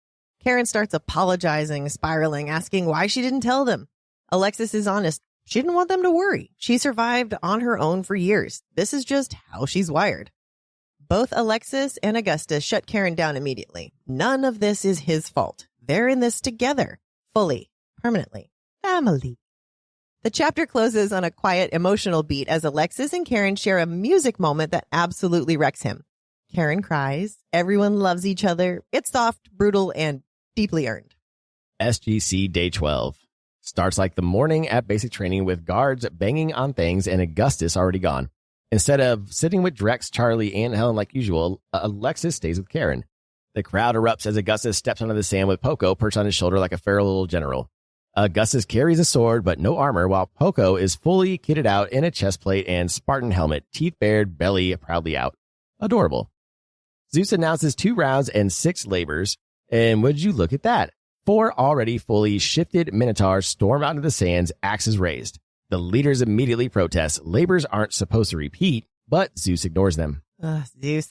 Kharon starts apologizing, spiraling, asking why she didn't tell them. Alexis is honest. She didn't want them to worry. She survived on her own for years. This is just how she's wired. Both Alexis and Augustus shut Kharon down immediately. None of this is his fault. They're in this together, fully, permanently. Family. The chapter closes on a quiet, emotional beat as Alexis and Kharon share a music moment that absolutely wrecks him. Kharon cries. Everyone loves each other. It's soft, brutal, and deeply earned. SGC Day 12. Starts like the morning at basic training with guards banging on things and Augustus already gone. Instead of sitting with Drex, Charlie, and Helen like usual, Alexis stays with Kharon. The crowd erupts as Augustus steps onto the sand with Poco perched on his shoulder like a feral little general. Augustus carries a sword but no armor, while Poco is fully kitted out in a chest plate and Spartan helmet, teeth bared, belly proudly out. Adorable. Zeus announces 2 rounds and 6 labors, and would you look at that? 4 already fully shifted Minotaurs storm out into the sands, axes raised. The leaders immediately protest. Labors aren't supposed to repeat, but Zeus ignores them. Zeus.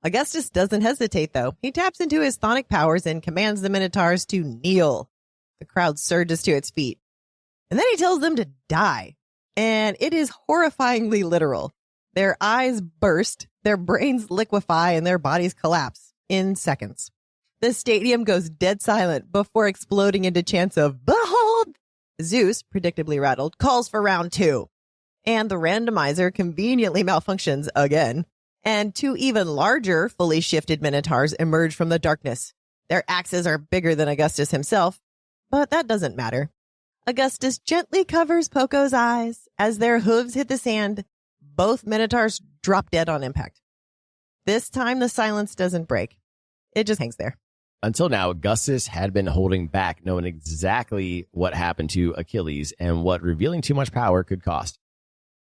Augustus doesn't hesitate, though. He taps into his chthonic powers and commands the Minotaurs to kneel. The crowd surges to its feet. And then he tells them to die. And it is horrifyingly literal. Their eyes burst, their brains liquefy, and their bodies collapse in seconds. The stadium goes dead silent before exploding into chants of, "Behold!" Zeus, predictably rattled, calls for round 2. And the randomizer conveniently malfunctions again. And 2 even larger, fully shifted Minotaurs emerge from the darkness. Their axes are bigger than Augustus himself, but that doesn't matter. Augustus gently covers Poco's eyes. As their hooves hit the sand, both Minotaurs drop dead on impact. This time, the silence doesn't break. It just hangs there. Until now, Augustus had been holding back, knowing exactly what happened to Achilles and what revealing too much power could cost.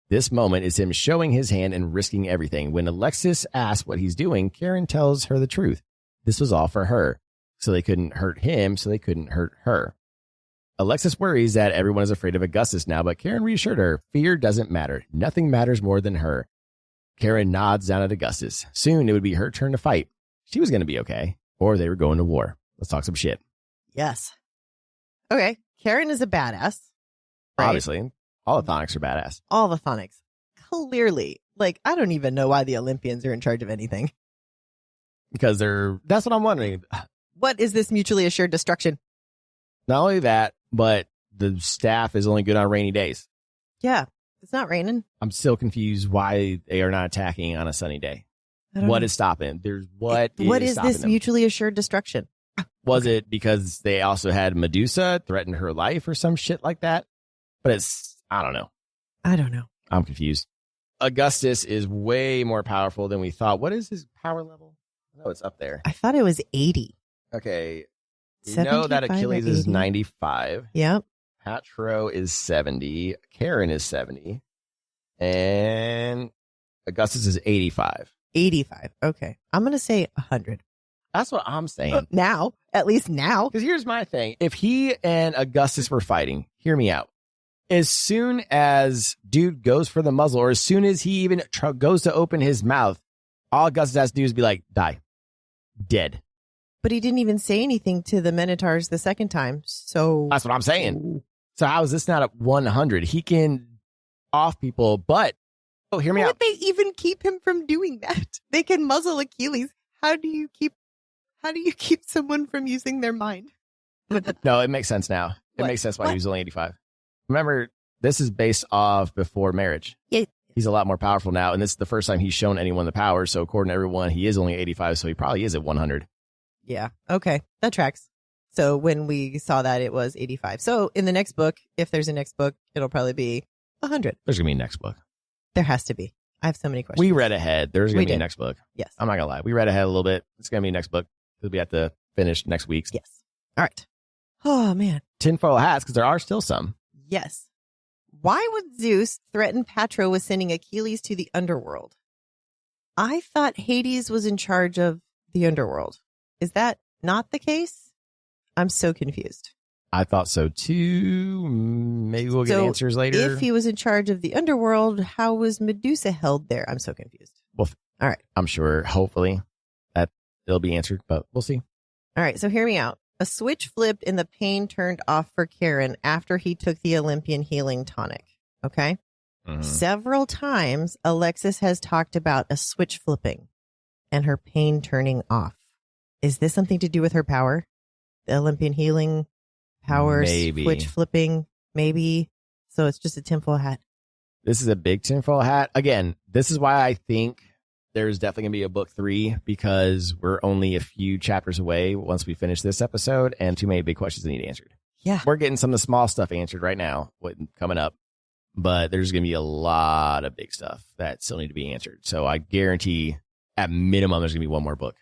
This moment is him showing his hand and risking everything. When Alexis asks what he's doing, Kharon tells her the truth. This was all for her. So they couldn't hurt him, so they couldn't hurt her. Alexis worries that everyone is afraid of Augustus now, but Kharon reassured her, fear doesn't matter. Nothing matters more than her. Kharon nods down at Augustus. Soon it would be her turn to fight. She was going to be okay, or they were going to war. Let's talk some shit. Yes. Okay, Kharon is a badass. Right? Obviously, all the Chthonics are badass. All the Chthonics. Clearly. Like, I don't even know why the Olympians are in charge of anything. Because that's what I'm wondering. What is this mutually assured destruction? Not only that, but the staff is only good on rainy days. Yeah, it's not raining. I'm still confused why they are not attacking on a sunny day. What is stopping? What is stopping this them? mutually assured destruction? Was it because they also had Medusa threaten her life or some shit like that? But I don't know. I'm confused. Augustus is way more powerful than we thought. What is his power level? No, it's up there. I thought it was 80. Okay. We know that Achilles is 95. Yep. Patro is 70. Kharon is 70. And Augustus is 85. 85. Okay. I'm going to say 100. That's what I'm saying. Now. At least now. Because here's my thing. If he and Augustus were fighting, hear me out. As soon as dude goes for the muzzle, or as soon as he even goes to open his mouth, all Augustus has to do is be like, die. Dead. But he didn't even say anything to the Minotaurs the second time. So that's what I'm saying. So how is this not at 100? He can off people, but hear me out. How would they even keep him from doing that? They can muzzle Achilles. How do you keep someone from using their mind? No, it makes sense now. It makes sense why he was only 85. Remember, this is based off before marriage. Yeah. He's a lot more powerful now, and this is the first time he's shown anyone the power. So according to everyone, he is only 85, so he probably is at 100. Yeah. Okay. That tracks. So when we saw that, it was 85. So in the next book, if there's a next book, it'll probably be 100. There's going to be a next book. There has to be. I have so many questions. We read ahead. There's going to be a next book. Yes. I'm not going to lie. We read ahead a little bit. It's going to be a next book. We'll be at the finish next week's. Yes. All right. Oh, man. Tinfoil hats, because there are still some. Yes. Why would Zeus threaten Patro with sending Achilles to the underworld? I thought Hades was in charge of the underworld. Is that not the case? I'm so confused. I thought so too. Maybe we'll get answers later. If he was in charge of the underworld, how was Medusa held there? I'm so confused. Well, all right. I'm sure, hopefully, that it'll be answered, but we'll see. All right. So hear me out. A switch flipped and the pain turned off for Kharon after he took the Olympian healing tonic. Okay. Mm-hmm. Several times, Alexis has talked about a switch flipping and her pain turning off. Is this something to do with her power? The Olympian healing power, switch flipping, maybe. So it's just a tinfoil hat. This is a big tinfoil hat. Again, this is why I think there's definitely going to be a book 3, because we're only a few chapters away once we finish this episode, and too many big questions that need answered. Yeah. We're getting some of the small stuff answered right now, coming up, but there's going to be a lot of big stuff that still need to be answered. So I guarantee at minimum, there's going to be one more book.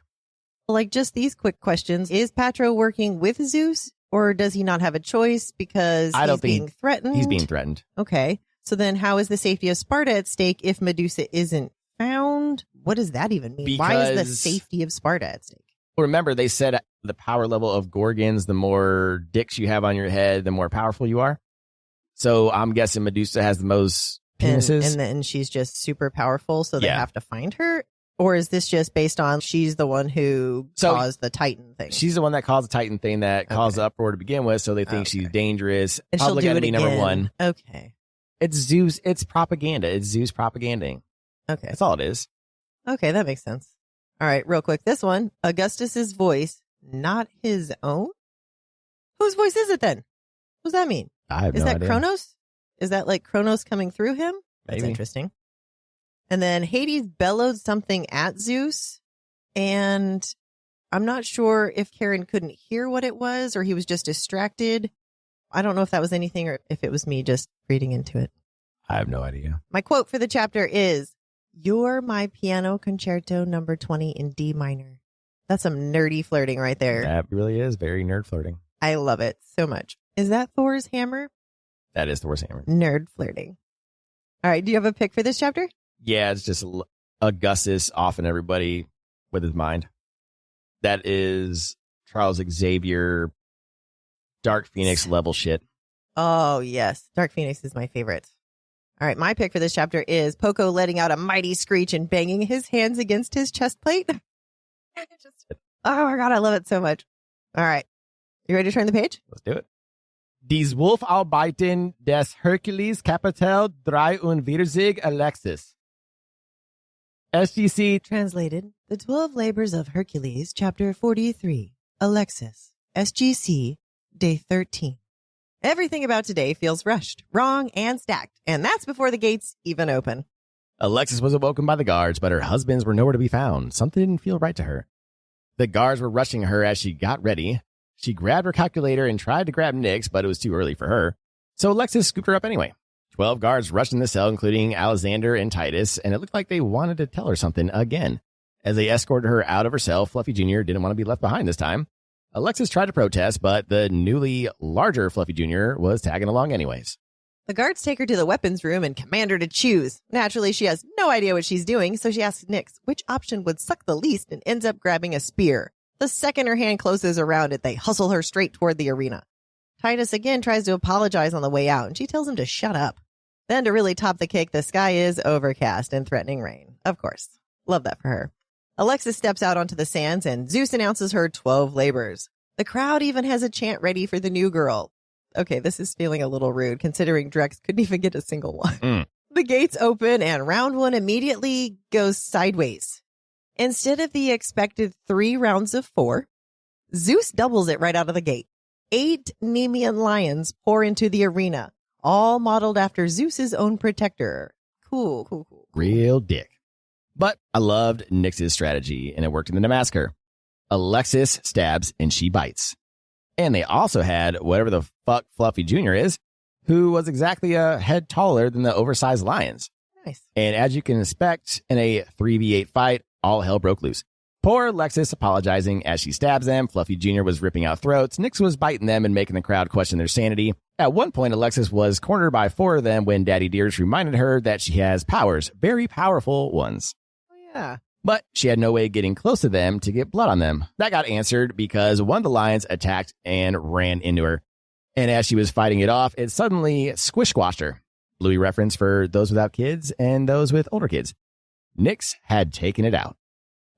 Like just these quick questions. Is Patro working with Zeus, or does he not have a choice because he's being threatened? He's being threatened. Okay. So then how is the safety of Sparta at stake if Medusa isn't found? What does that even mean? Why is the safety of Sparta at stake? Well, remember, they said the power level of Gorgons, the more dicks you have on your head, the more powerful you are. So I'm guessing Medusa has the most penises. And then she's just super powerful, so they have to find her? Or is this just based on she's the one who caused the Titan thing? She's the one that caused the Titan thing that caused the uproar to begin with, so they think she's dangerous. And she'll do it again. Number 1. Okay. It's Zeus. It's propaganda. It's Zeus propaganding. Okay. That's all it is. Okay, that makes sense. All right, real quick. This one, Augustus's voice, not his own? Whose voice is it then? What does that mean? I have no idea. Is that idea. Kronos? Is that like Kronos coming through him? That's interesting. And then Hades bellowed something at Zeus, and I'm not sure if Kharon couldn't hear what it was or he was just distracted. I don't know if that was anything or if it was me just reading into it. I have no idea. My quote for the chapter is, "You're my piano concerto number 20 in D minor. That's some nerdy flirting right there. That really is very nerd flirting. I love it so much. Is that Thor's hammer? That is Thor's hammer. Nerd flirting. All right. Do you have a pick for this chapter? Yeah, it's just Augustus offing everybody with his mind. That is Charles Xavier, Dark Phoenix level shit. Oh, yes. Dark Phoenix is my favorite. All right. My pick for this chapter is Poco letting out a mighty screech and banging his hands against his chest plate. Oh, my God. I love it so much. All right. You ready to turn the page? Let's do it. Dies Wolfarbeiten des Hercules Kapitel 43 Alexis. SGC. Translated, The 12 Labors of Hercules, Chapter 43, Alexis, SGC, Day 13. Everything about today feels rushed, wrong, and stacked, and that's before the gates even open. Alexis was awoken by the guards, but her husbands were nowhere to be found. Something didn't feel right to her. The guards were rushing her as she got ready. She grabbed her calculator and tried to grab Nyx, but it was too early for her. So Alexis scooped her up anyway. 12 guards rushed in the cell, including Alexander and Titus, and it looked like they wanted to tell her something again. As they escorted her out of her cell, Fluffy Jr. didn't want to be left behind this time. Alexis tried to protest, but the newly larger Fluffy Jr. was tagging along anyways. The guards take her to the weapons room and command her to choose. Naturally, she has no idea what she's doing, so she asks Nyx which option would suck the least and ends up grabbing a spear. The second her hand closes around it, they hustle her straight toward the arena. Titus again tries to apologize on the way out, and she tells him to shut up. Then to really top the cake, the sky is overcast and threatening rain. Of course. Love that for her. Alexis steps out onto the sands, and Zeus announces her 12 labors. The crowd even has a chant ready for the new girl. Okay, this is feeling a little rude, considering Drex couldn't even get a single one. The gates open, and round one immediately goes sideways. Instead of the expected 3 rounds of 4, Zeus doubles it right out of the gate. 8 Nemean lions pour into the arena, all modeled after Zeus's own protector. Cool. Real dick. But I loved Nyx's strategy, and it worked in the massacre. Alexis stabs, and she bites. And they also had whatever the fuck Fluffy Jr. is, who was exactly a head taller than the oversized lions. Nice. And as you can expect, in a 3v8 fight, all hell broke loose. Poor Alexis apologizing as she stabs them. Fluffy Jr. was ripping out throats. Nyx was biting them and making the crowd question their sanity. At one point, Alexis was cornered by 4 of them when Daddy Dearest reminded her that she has powers, very powerful ones. Oh, yeah. But she had no way of getting close to them to get blood on them. That got answered because one of the lions attacked and ran into her. And as she was fighting it off, it suddenly squish-squashed her. Bluey reference for those without kids and those with older kids. Nyx had taken it out.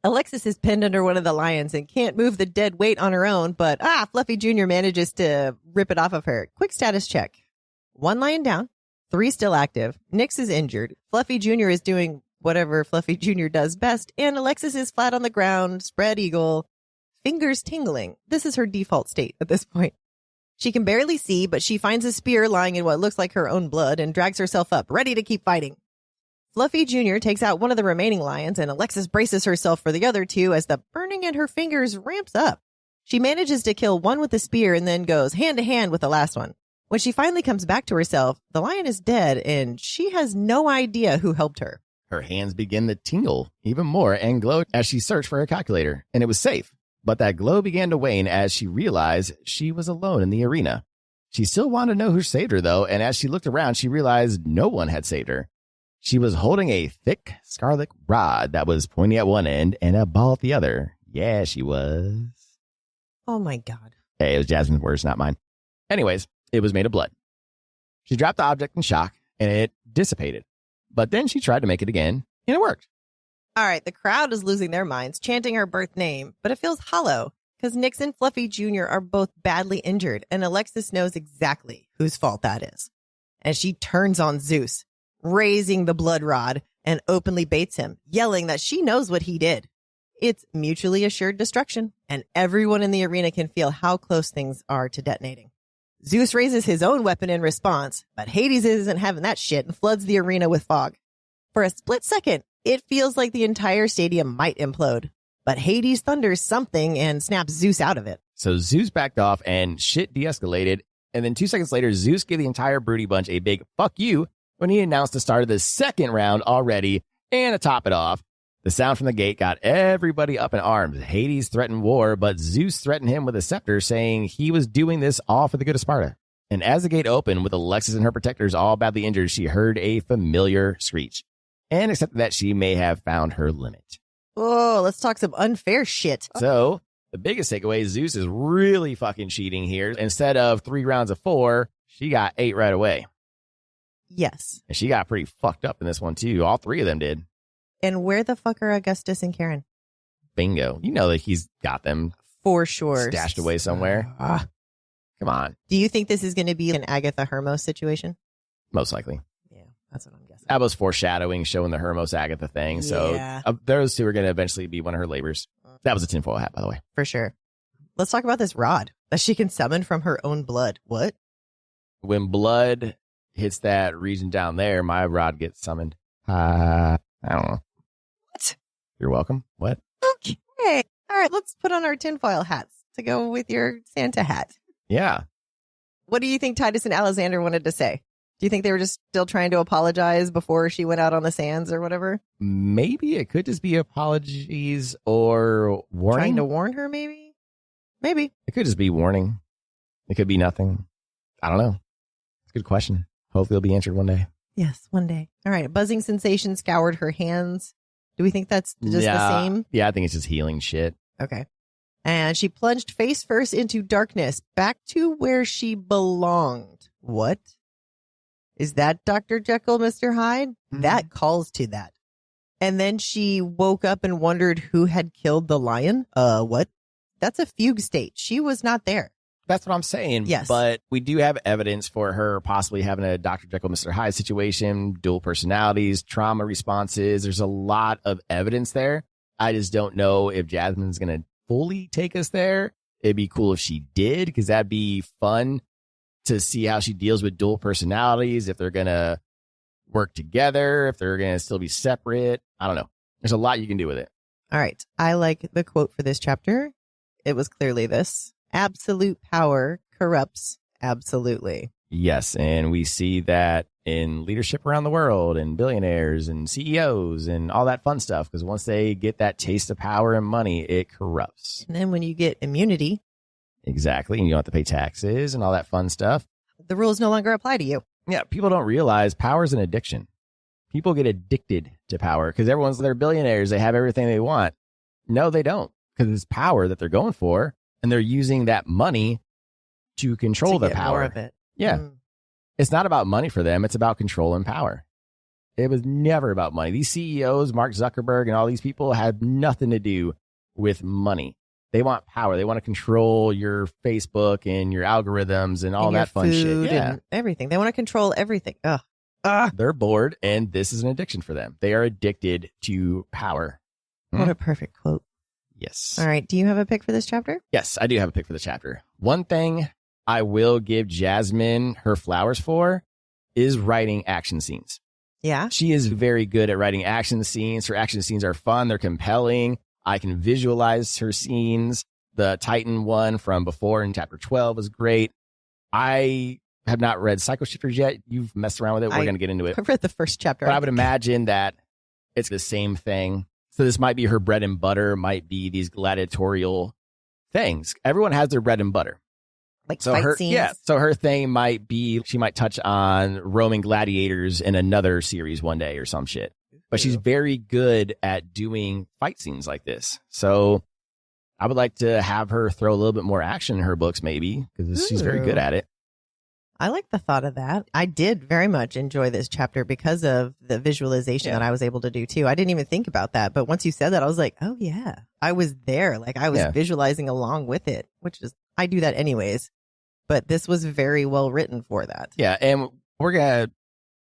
Alexis is pinned under one of the lions and can't move the dead weight on her own, but Fluffy Jr. manages to rip it off of her. Quick status check. 1 lion down, 3 still active. Nyx is injured. Fluffy Jr. is doing whatever Fluffy Jr. does best, and Alexis is flat on the ground, spread eagle, fingers tingling. This is her default state at this point. She can barely see, but she finds a spear lying in what looks like her own blood and drags herself up, ready to keep fighting. Fluffy Jr. takes out one of the remaining lions, and Alexis braces herself for the other 2 as the burning in her fingers ramps up. She manages to kill one with the spear and then goes hand to hand with the last one. When she finally comes back to herself, the lion is dead, and she has no idea who helped her. Her hands begin to tingle even more and glow as she searched for her calculator, and it was safe. But that glow began to wane as she realized she was alone in the arena. She still wanted to know who saved her, though, and as she looked around, she realized no one had saved her. She was holding a thick scarlet rod that was pointy at one end and a ball at the other. Yeah, she was. Oh, my God. Hey, it was Jasmine's words, not mine. Anyways, it was made of blood. She dropped the object in shock, and it dissipated. But then she tried to make it again, and it worked. All right, the crowd is losing their minds, chanting her birth name, but it feels hollow because Nyx and Fluffy Jr. are both badly injured, and Alexis knows exactly whose fault that is. And she turns on Zeus, raising the blood rod, and openly baits him, yelling that she knows what he did. It's mutually assured destruction, and everyone in the arena can feel how close things are to detonating. Zeus raises his own weapon in response, but Hades isn't having that shit and floods the arena with fog. For a split second, it feels like the entire stadium might implode, but Hades thunders something and snaps Zeus out of it. So Zeus backed off and shit de-escalated, and then 2 seconds later, Zeus gave the entire Broody Bunch a big fuck you when he announced the start of the second round already, and to top it off, The sound from the gate got everybody up in arms. Hades threatened war, but Zeus threatened him with a scepter, saying he was doing this all for the good of Sparta. And as the gate opened, with Alexis and her protectors all badly injured, she heard a familiar screech and accepted that she may have found her limit. Oh, let's talk some unfair shit. So the biggest takeaway, Zeus is really fucking cheating here. Instead of 3 rounds of 4, she got 8 right away. Yes. And she got pretty fucked up in this one, too. All 3 of them did. And where the fuck are Augustus and Kharon? Bingo. You know that he's got them. For sure. Stashed away somewhere. Come on. Do you think this is going to be an Agatha Hermos situation? Most likely. Yeah, that's what I'm guessing. That was foreshadowing, showing the Hermos Agatha thing. So those 2 are going to eventually be one of her labors. That was a tinfoil hat, by the way. For sure. Let's talk about this rod that she can summon from her own blood. What? When blood hits that region down there, my rod gets summoned. I don't know. What? You're welcome. What? Okay. All right, let's put on our tinfoil hats to go with your Santa hat. Yeah. What do you think Titus and Alexander wanted to say? Do you think they were just still trying to apologize before she went out on the sands or whatever? Maybe it could just be apologies or warning. Trying to warn her, maybe? Maybe. It could just be warning. It could be nothing. I don't know. It's a good question. Hopefully it'll be answered one day. Yes, one day. All right. Buzzing sensation scoured her hands. Do we think that's just the same? Yeah, I think it's just healing shit. Okay. And she plunged face first into darkness, back to where she belonged. What? Is that Dr. Jekyll, Mr. Hyde? Mm-hmm. That calls to that. And then she woke up and wondered who had killed the lion. What? That's a fugue state. She was not there. That's what I'm saying. Yes. But we do have evidence for her possibly having a Dr. Jekyll, Mr. Hyde situation, dual personalities, trauma responses. There's a lot of evidence there. I just don't know if Jasmine's going to fully take us there. It'd be cool if she did, because that'd be fun to see how she deals with dual personalities, if they're going to work together, if they're going to still be separate. I don't know. There's a lot you can do with it. All right. I like the quote for this chapter. It was clearly this: absolute power corrupts absolutely. Yes. And we see that in leadership around the world and billionaires and CEOs and all that fun stuff. Because once they get that taste of power and money, it corrupts. And then when you get immunity. Exactly. And you don't have to pay taxes and all that fun stuff. The rules no longer apply to you. Yeah. People don't realize power is an addiction. People get addicted to power because they're billionaires. They have everything they want. No, they don't, because it's power that they're going for. And they're using that money to control the power. More of it. Yeah. It's not about money for them. It's about control and power. It was never about money. These CEOs, Mark Zuckerberg and all these people, had nothing to do with money. They want power. They want to control your Facebook and your algorithms and all and that fun shit. Yeah. And everything. They want to control everything. Ugh. They're bored, and this is an addiction for them. They are addicted to power. What a perfect quote. Yes. All right. Do you have a pick for this chapter? Yes, I do have a pick for the chapter. One thing I will give Jasmine her flowers for is writing action scenes. Yeah. She is very good at writing action scenes. Her action scenes are fun. They're compelling. I can visualize her scenes. The Titan one from before in chapter 12 was great. I have not read Psycho Shifters yet. You've messed around with it. We're going to get into it. I read the first chapter. But I would imagine that it's the same thing. So this might be her bread and butter, might be these gladiatorial things. Everyone has their bread and butter. Like fight scenes? Yeah. So her thing might be, she might touch on Roman gladiators in another series one day or some shit. But she's very good at doing fight scenes like this. So I would like to have her throw a little bit more action in her books, maybe, because she's very good at it. I like the thought of that. I did very much enjoy this chapter because of the visualization that I was able to do too. I didn't even think about that. But once you said that, I was like, oh yeah, I was there. Like I was visualizing along with it, which is, I do that anyways. But this was very well written for that. Yeah. And we're going to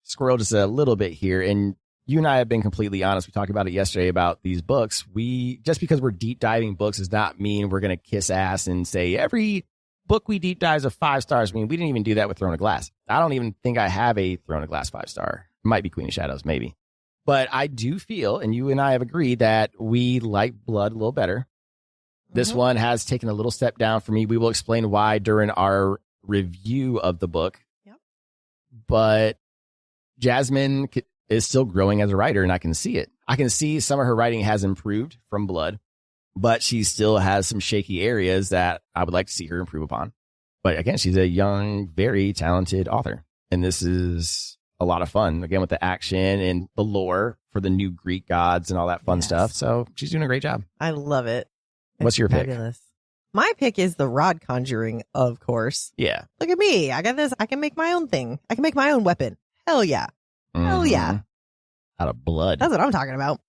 squirrel just a little bit here. And you and I have been completely honest. We talked about it yesterday about these books. Just because we're deep diving books does not mean we're going to kiss ass and say every book we deep dive is a 5 stars. I mean, we didn't even do that with Throne of Glass. I don't even think I have a Throne of Glass 5-star. It might be Queen of Shadows, maybe. But I do feel, and you and I have agreed, that we like Blood a little better. This one has taken a little step down for me. We will explain why during our review of the book. Yep. But Jasmine is still growing as a writer, and I can see it. I can see some of her writing has improved from Blood, but she still has some shaky areas that I would like to see her improve upon. But again, she's a young, very talented author, and this is a lot of fun. Again, with the action and the lore for the new Greek gods and all that fun stuff. So she's doing a great job. I love it. What's your fabulous. My pick is the rod conjuring, of course. Yeah. Look at me. I got this. I can make my own thing. I can make my own weapon. Hell yeah. Hell yeah. Out of blood. That's what I'm talking about.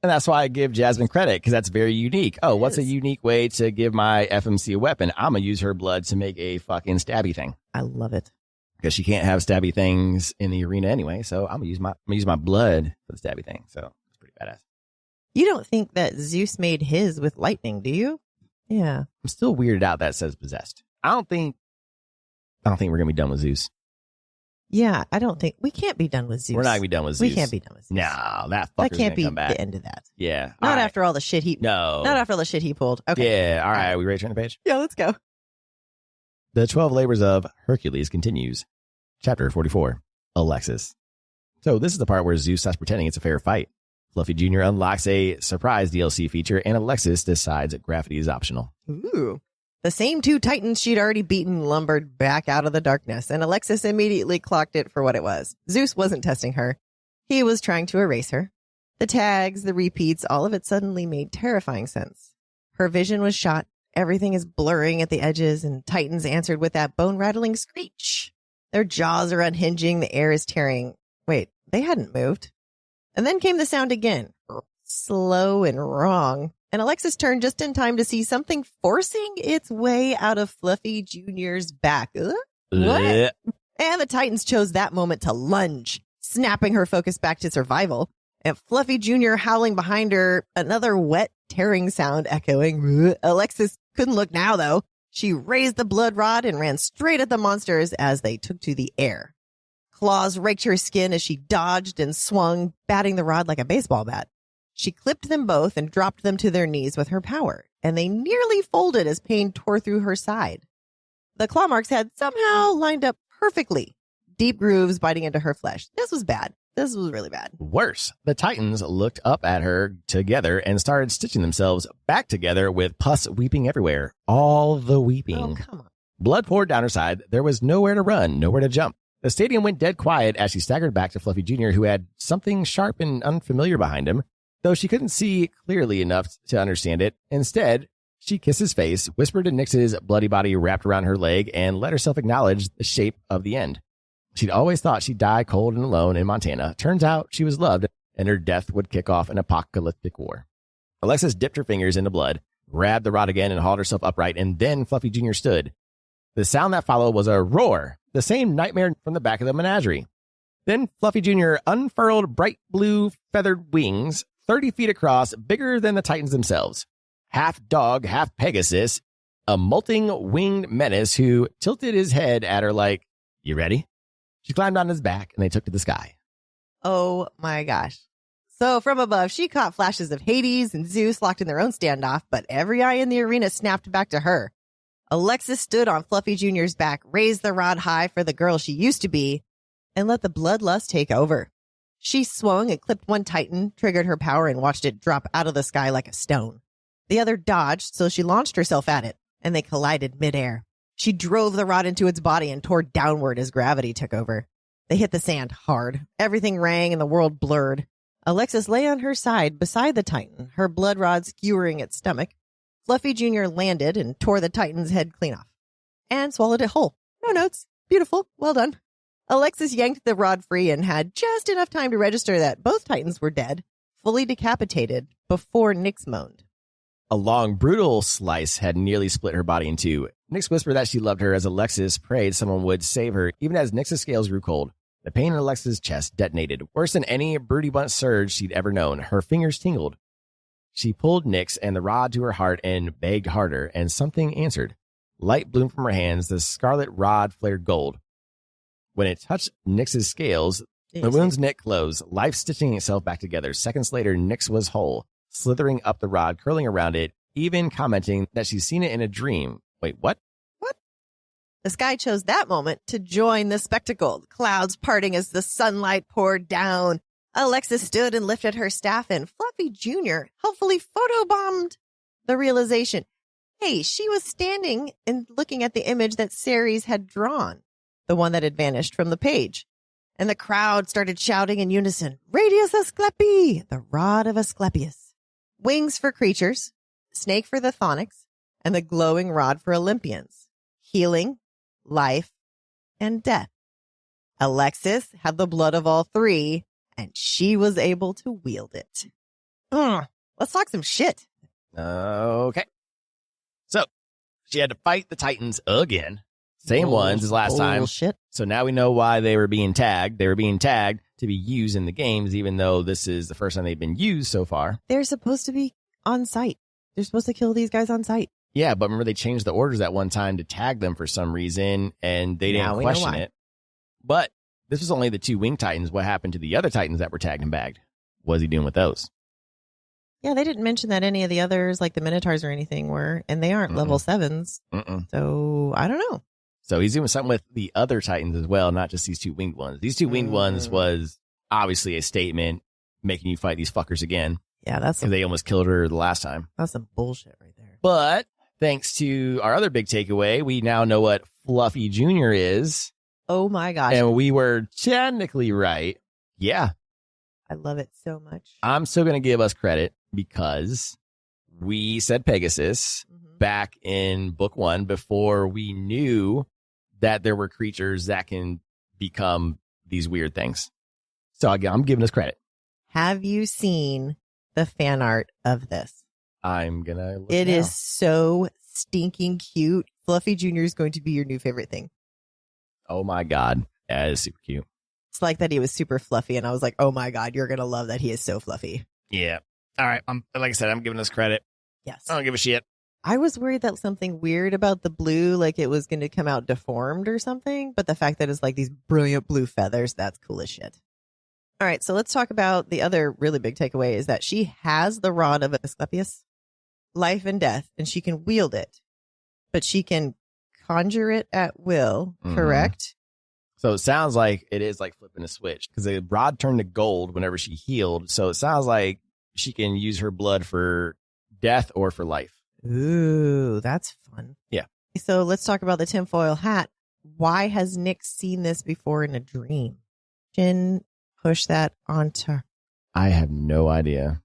And that's why I give Jasmine credit, because that's very unique. Oh, what's a unique way to give my FMC a weapon? I'm going to use her blood to make a fucking stabby thing. I love it. Because she can't have stabby things in the arena anyway. So I'm going to use my blood for the stabby thing. So it's pretty badass. You don't think that Zeus made his with lightning, do you? Yeah. I'm still weirded out that it says possessed. I don't think we're going to be done with Zeus. Yeah, I don't think we can't be done with Zeus. We're not going to be done with Zeus. We can't be done with Zeus. No, that fucker's going to come back. That can't be the end of that. Yeah. Not after all the shit he... No. Not after all the shit he pulled. Okay. Yeah. All right. Are we ready to turn the page? Yeah, let's go. The 12 Labors of Hercules continues. Chapter 44. Alexis. So this is the part where Zeus starts pretending it's a fair fight. Fluffy Jr. unlocks a surprise DLC feature, and Alexis decides gravity is optional. Ooh. The same two titans she'd already beaten lumbered back out of the darkness, and Alexis immediately clocked it for what it was. Zeus wasn't testing her. He was trying to erase her. The tags, the repeats, all of it suddenly made terrifying sense. Her vision was shot. Everything is blurring at the edges, and titans answered with that bone-rattling screech. Their jaws are unhinging. The air is tearing. Wait, they hadn't moved. And then came the sound again. Slow and wrong. And Alexis turned just in time to see something forcing its way out of Fluffy Jr.'s back. What? And the Titans chose that moment to lunge, snapping her focus back to survival. And Fluffy Jr. howling behind her, another wet, tearing sound echoing. Alexis couldn't look now, though. She raised the blood rod and ran straight at the monsters as they took to the air. Claws raked her skin as she dodged and swung, batting the rod like a baseball bat. She clipped them both and dropped them to their knees with her power, and they nearly folded as pain tore through her side. The claw marks had somehow lined up perfectly, deep grooves biting into her flesh. This was bad. This was really bad. Worse, the Titans looked up at her together and started stitching themselves back together with pus weeping everywhere. All the weeping. Oh, come on. Blood poured down her side. There was nowhere to run, nowhere to jump. The stadium went dead quiet as she staggered back to Fluffy Jr., who had something sharp and unfamiliar behind him. Though she couldn't see clearly enough to understand it, instead, she kissed his face, whispered to Nyx's bloody body wrapped around her leg, and let herself acknowledge the shape of the end. She'd always thought she'd die cold and alone in Montana. Turns out she was loved, and her death would kick off an apocalyptic war. Alexis dipped her fingers into blood, grabbed the rod again, and hauled herself upright, and then Fluffy Jr. stood. The sound that followed was a roar, the same nightmare from the back of the menagerie. Then Fluffy Jr. unfurled bright blue feathered wings, 30 feet across, bigger than the Titans themselves. Half dog, half Pegasus, a molting winged menace who tilted his head at her like, "You ready?" She climbed on his back, and they took to the sky. Oh my gosh. So from above, she caught flashes of Hades and Zeus locked in their own standoff, but every eye in the arena snapped back to her. Alexis stood on Fluffy Jr.'s back, raised the rod high for the girl she used to be, and let the bloodlust take over. She swung and clipped one Titan, triggered her power, and watched it drop out of the sky like a stone. The other dodged, so she launched herself at it, and they collided midair. She drove the rod into its body and tore downward as gravity took over. They hit the sand hard. Everything rang and the world blurred. Alexis lay on her side beside the Titan, her blood rod skewering its stomach. Fluffy Jr. landed and tore the Titan's head clean off. And swallowed it whole. No notes. Beautiful. Well done. Alexis yanked the rod free and had just enough time to register that both Titans were dead, fully decapitated, before Nyx moaned. A long, brutal slice had nearly split her body in two. Nyx whispered that she loved her as Alexis prayed someone would save her, even as Nyx's scales grew cold. The pain in Alexis' chest detonated, worse than any Broody Bunt surge she'd ever known. Her fingers tingled. She pulled Nyx and the rod to her heart and begged harder, and something answered. Light bloomed from her hands. The scarlet rod flared gold. When it touched Nyx's scales, the wound's neck closed, life stitching itself back together. Seconds later, Nyx was whole, slithering up the rod, curling around it, even commenting that she'd seen it in a dream. Wait, what? What? The sky chose that moment to join the spectacle, clouds parting as the sunlight poured down. Alexis stood and lifted her staff, and Fluffy Jr. helpfully photobombed the realization. Hey, she was standing and looking at the image that Ceres had drawn, the one that had vanished from the page. And the crowd started shouting in unison, Radius Asclepi, the rod of Asclepius. Wings for creatures, snake for the Chthonics, and the glowing rod for Olympians. Healing, life, and death. Alexis had the blood of all three, and she was able to wield it. Let's talk some shit. Okay. So, she had to fight the Titans again. Same ones as last time. So now we know why they were being tagged. They were being tagged to be used in the games, even though this is the first time they've been used so far. They're supposed to be on site. They're supposed to kill these guys on site. Yeah, but remember they changed the orders at one time to tag them for some reason, and they didn't question it. But this was only the 2 winged Titans. What happened to the other Titans that were tagged and bagged? What was he doing with those? Yeah, they didn't mention that any of the others, like the Minotaurs or anything, were, and they aren't level 7s. So, I don't know. So he's doing something with the other Titans as well, not just these 2 winged ones. These 2 winged ones was obviously a statement making you fight these fuckers again. Yeah, that's because they almost killed her the last time. That's some bullshit right there. But thanks to our other big takeaway, we now know what Fluffy Jr. is. Oh my gosh. And we were technically right. Yeah. I love it so much. I'm still going to give us credit because we said Pegasus back in book 1 before we knew that there were creatures that can become these weird things. So I'm giving us credit. Have you seen the fan art of this? I'm going to look It now. is so stinking cute. Fluffy Jr. is going to be your new favorite thing. Oh my God. That is super cute. It's like that he was super fluffy, and I was like, oh my God, you're going to love that he is so fluffy. Yeah. All right. Like I said, I'm giving us credit. Yes. I don't give a shit. I was worried that something weird about the blue, like it was going to come out deformed or something. But the fact that it's like these brilliant blue feathers, that's cool as shit. All right. So let's talk about the other really big takeaway is that she has the rod of Asclepius, life and death, and she can wield it. But she can conjure it at will, correct? So it sounds like it is like flipping a switch because the rod turned to gold whenever she healed. So it sounds like she can use her blood for death or for life. Ooh, that's fun. Yeah. So let's talk about the tinfoil hat. Why has Nick seen this before in a dream? Jin push that onto. I have no idea.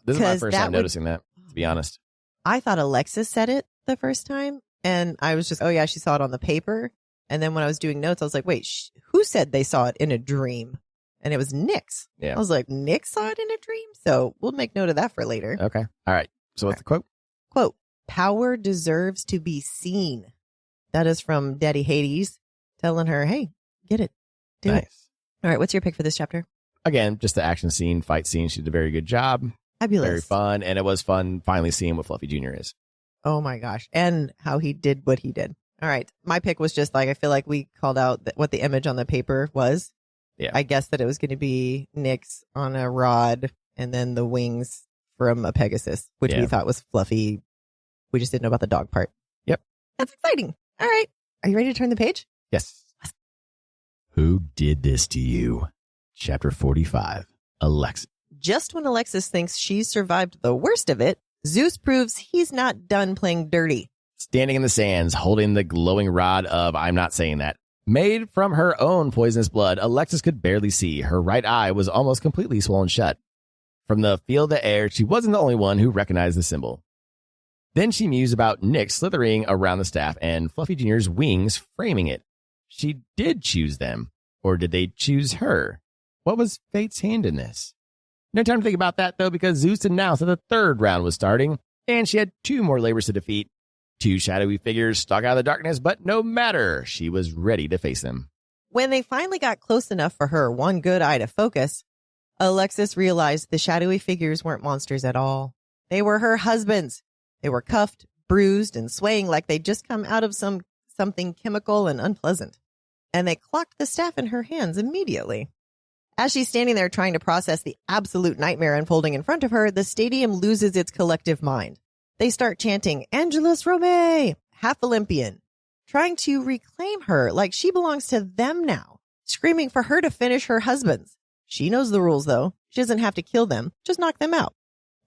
This is my first time noticing that, to be honest. I thought Alexis said it the first time, and I was just, oh yeah, she saw it on the paper. And then when I was doing notes, I was like, wait, who said they saw it in a dream? And it was Nick's. Yeah. I was like, Nick saw it in a dream? So we'll make note of that for later. Okay. All right. So what's the quote? Quote, power deserves to be seen. That is from Daddy Hades telling her, hey, get it. Do it. All right. What's your pick for this chapter? Again, just the action scene, fight scene. She did a very good job. Fabulous. Very fun. And it was fun finally seeing what Fluffy Jr. is. Oh my gosh. And how he did what he did. All right. My pick was just like, I feel like we called out what the image on the paper was. Yeah. I guess that it was going to be Nyx on a rod and then the wings from a Pegasus, which we thought was fluffy. We just didn't know about the dog part. Yep. That's exciting. All right. Are you ready to turn the page? Yes. Who did this to you? Chapter 45. Alexis. Just when Alexis thinks she's survived the worst of it, Zeus proves he's not done playing dirty. Standing in the sands, holding the glowing rod of, I'm not saying that, made from her own poisonous blood, Alexis could barely see. Her right eye was almost completely swollen shut. From the field of air, she wasn't the only one who recognized the symbol. Then she mused about Nick slithering around the staff and Fluffy Jr.'s wings framing it. She did choose them. Or did they choose her? What was fate's hand in this? No time to think about that, though, because Zeus announced that the third round was starting, and she had 2 more labors to defeat. 2 shadowy figures stuck out of the darkness, but no matter, she was ready to face them. When they finally got close enough for her one good eye to focus, Alexis realized the shadowy figures weren't monsters at all. They were her husbands. They were cuffed, bruised, and swaying like they'd just come out of something chemical and unpleasant. And they clocked the staff in her hands immediately. As she's standing there trying to process the absolute nightmare unfolding in front of her, the stadium loses its collective mind. They start chanting, Angelus Romae, half Olympian, trying to reclaim her like she belongs to them now, screaming for her to finish her husbands. She knows the rules, though. She doesn't have to kill them, just knock them out.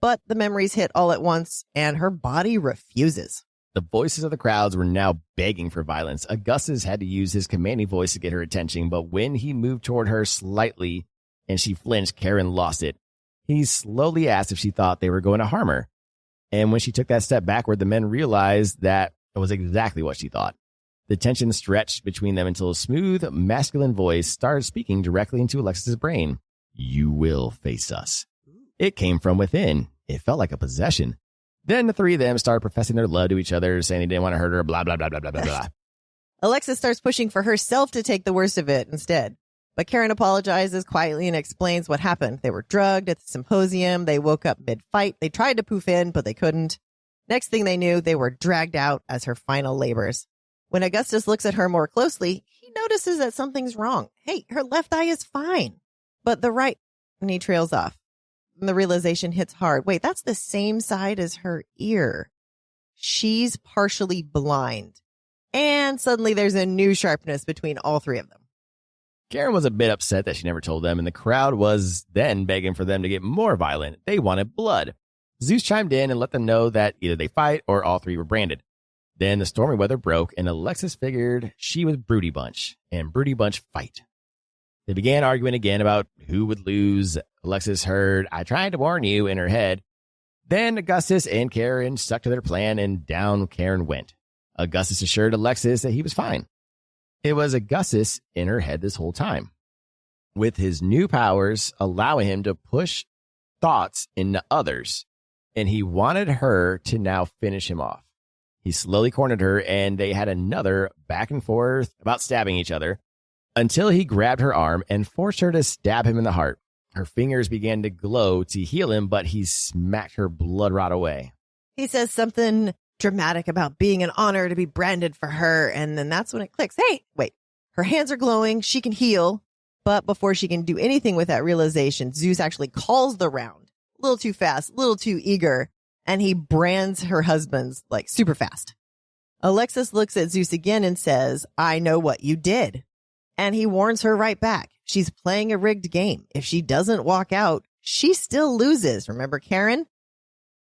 But the memories hit all at once, and her body refuses. The voices of the crowds were now begging for violence. Augustus had to use his commanding voice to get her attention, but when he moved toward her slightly and she flinched, Kharon lost it. He slowly asked if she thought they were going to harm her. And when she took that step backward, the men realized that it was exactly what she thought. The tension stretched between them until a smooth, masculine voice started speaking directly into Alexis's brain. You will face us. It came from within. It felt like a possession. Then the three of them started professing their love to each other, saying they didn't want to hurt her, blah, blah, blah, blah, blah, blah, blah. Alexis starts pushing for herself to take the worst of it instead. But Kharon apologizes quietly and explains what happened. They were drugged at the symposium. They woke up mid-fight. They tried to poof in, but they couldn't. Next thing they knew, they were dragged out as her final labors. When Augustus looks at her more closely, he notices that something's wrong. Hey, her left eye is fine, but the right, and he trails off. And the realization hits hard. Wait, that's the same side as her ear. She's partially blind. And suddenly there's a new sharpness between all three of them. Kharon was a bit upset that she never told them, and the crowd was then begging for them to get more violent. They wanted blood. Zeus chimed in and let them know that either they fight or all three were branded. Then the stormy weather broke, and Alexis figured she was Broody Bunch, and Broody Bunch fight. They began arguing again about who would lose. Alexis heard, I tried to warn you, in her head. Then Augustus and Kharon stuck to their plan, and down Kharon went. Augustus assured Alexis that he was fine. It was Augustus in her head this whole time, with his new powers allowing him to push thoughts into others, and he wanted her to now finish him off. He slowly cornered her, and they had another back and forth about stabbing each other until he grabbed her arm and forced her to stab him in the heart. Her fingers began to glow to heal him, but he smacked her blood rot away. He says something dramatic about being an honor to be branded for her, and then that's when it clicks. Hey, wait, her hands are glowing, she can heal, but before she can do anything with that realization, Zeus actually calls the round. A little too fast, a little too eager, and he brands her husbands like super fast. Alexis looks at Zeus again and says, I know what you did. And he warns her right back. She's playing a rigged game. If she doesn't walk out, she still loses. Remember Kharon?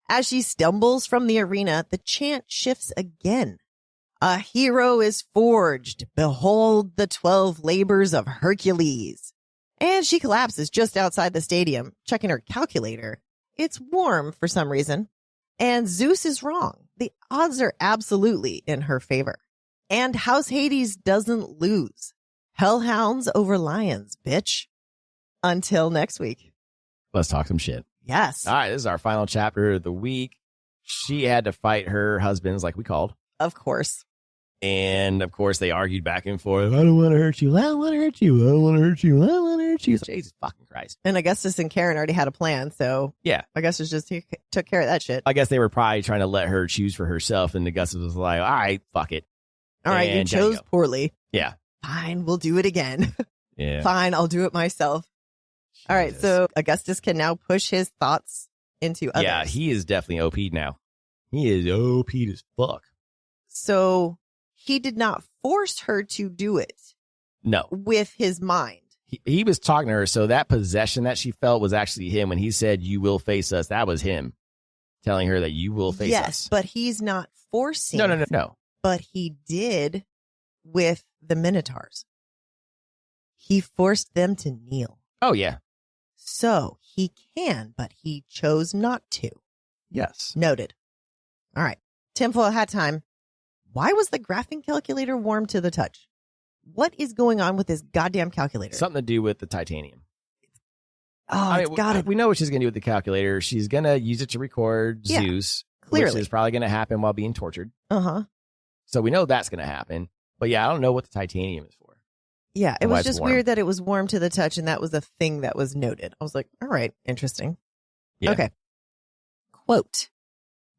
As she stumbles from the arena, the chant shifts again. A hero is forged. Behold the 12 labors of Hercules. And she collapses just outside the stadium, checking her calculator. It's warm for some reason. And Zeus is wrong. The odds are absolutely in her favor. And House Hades doesn't lose. Hellhounds over lions, bitch. Until next week. Let's talk some shit. Yes. All right, this is our final chapter of the week. She had to fight her husbands like we called. Of course. And, of course, they argued back and forth. I don't want to hurt you. I don't want to hurt you. I don't want to hurt you. I don't want to hurt you. Jesus fucking Christ. And Augustus and Kharon already had a plan, so yeah, Augustus just took care of that shit. I guess they were probably trying to let her choose for herself, and Augustus was like, all right, fuck it. All right, you chose poorly. Yeah. Fine, we'll do it again. Yeah. Fine, I'll do it myself. Jesus. All right, so Augustus can now push his thoughts into others. Yeah, he is definitely OP'd now. He is OP'd as fuck. So he did not force her to do it. No. With his mind. He was talking to her, so that possession that she felt was actually him. When he said, you will face us, that was him telling her that you will face us. Yes, but he's not forcing. No. But he did with the Minotaurs. He forced them to kneel. Oh, yeah. So he can, but he chose not to. Yes. Noted. All right. Tinfoil hat time. Why was the graphing calculator warm to the touch? What is going on with this goddamn calculator? Something to do with the titanium. Oh, we know what she's going to do with the calculator. She's going to use it to record Zeus. Clearly. Which is probably going to happen while being tortured. Uh-huh. So we know that's going to happen. But yeah, I don't know what the titanium is for. Yeah, it was just weird that it was warm to the touch, and that was a thing that was noted. I was like, all right, interesting. Yeah. Okay. Quote,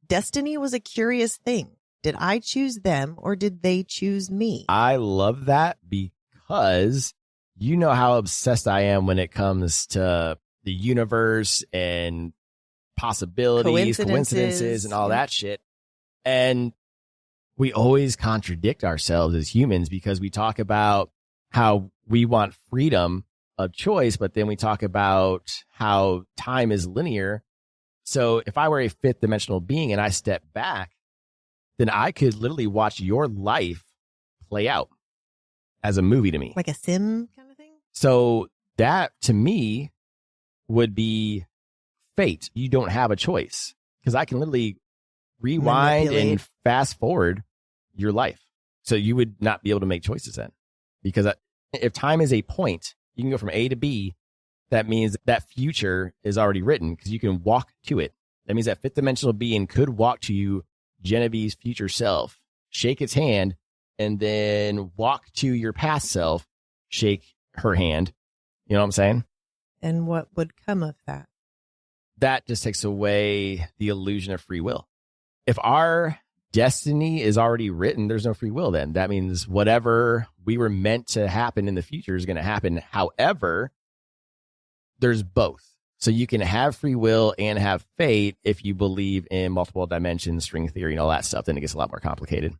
destiny was a curious thing. Did I choose them or did they choose me? I love that because you know how obsessed I am when it comes to the universe and possibilities, coincidences and all that shit. And we always contradict ourselves as humans because we talk about how we want freedom of choice, but then we talk about how time is linear. So if I were a fifth dimensional being and I step back, then I could literally watch your life play out as a movie to me. Like a sim kind of thing? So that to me would be fate. You don't have a choice because I can literally rewind and fast forward your life. So you would not be able to make choices then. Because if time is a point, you can go from A to B. That means that future is already written because you can walk to it. That means that fifth dimensional being could walk to you, Genevieve's future self, shake its hand, and then walk to your past self, shake her hand. You know what I'm saying? And what would come of that? That just takes away the illusion of free will. If our destiny is already written, there's no free will then. That means whatever we were meant to happen in the future is going to happen. However, there's both. So you can have free will and have fate if you believe in multiple dimensions, string theory, and all that stuff. Then it gets a lot more complicated.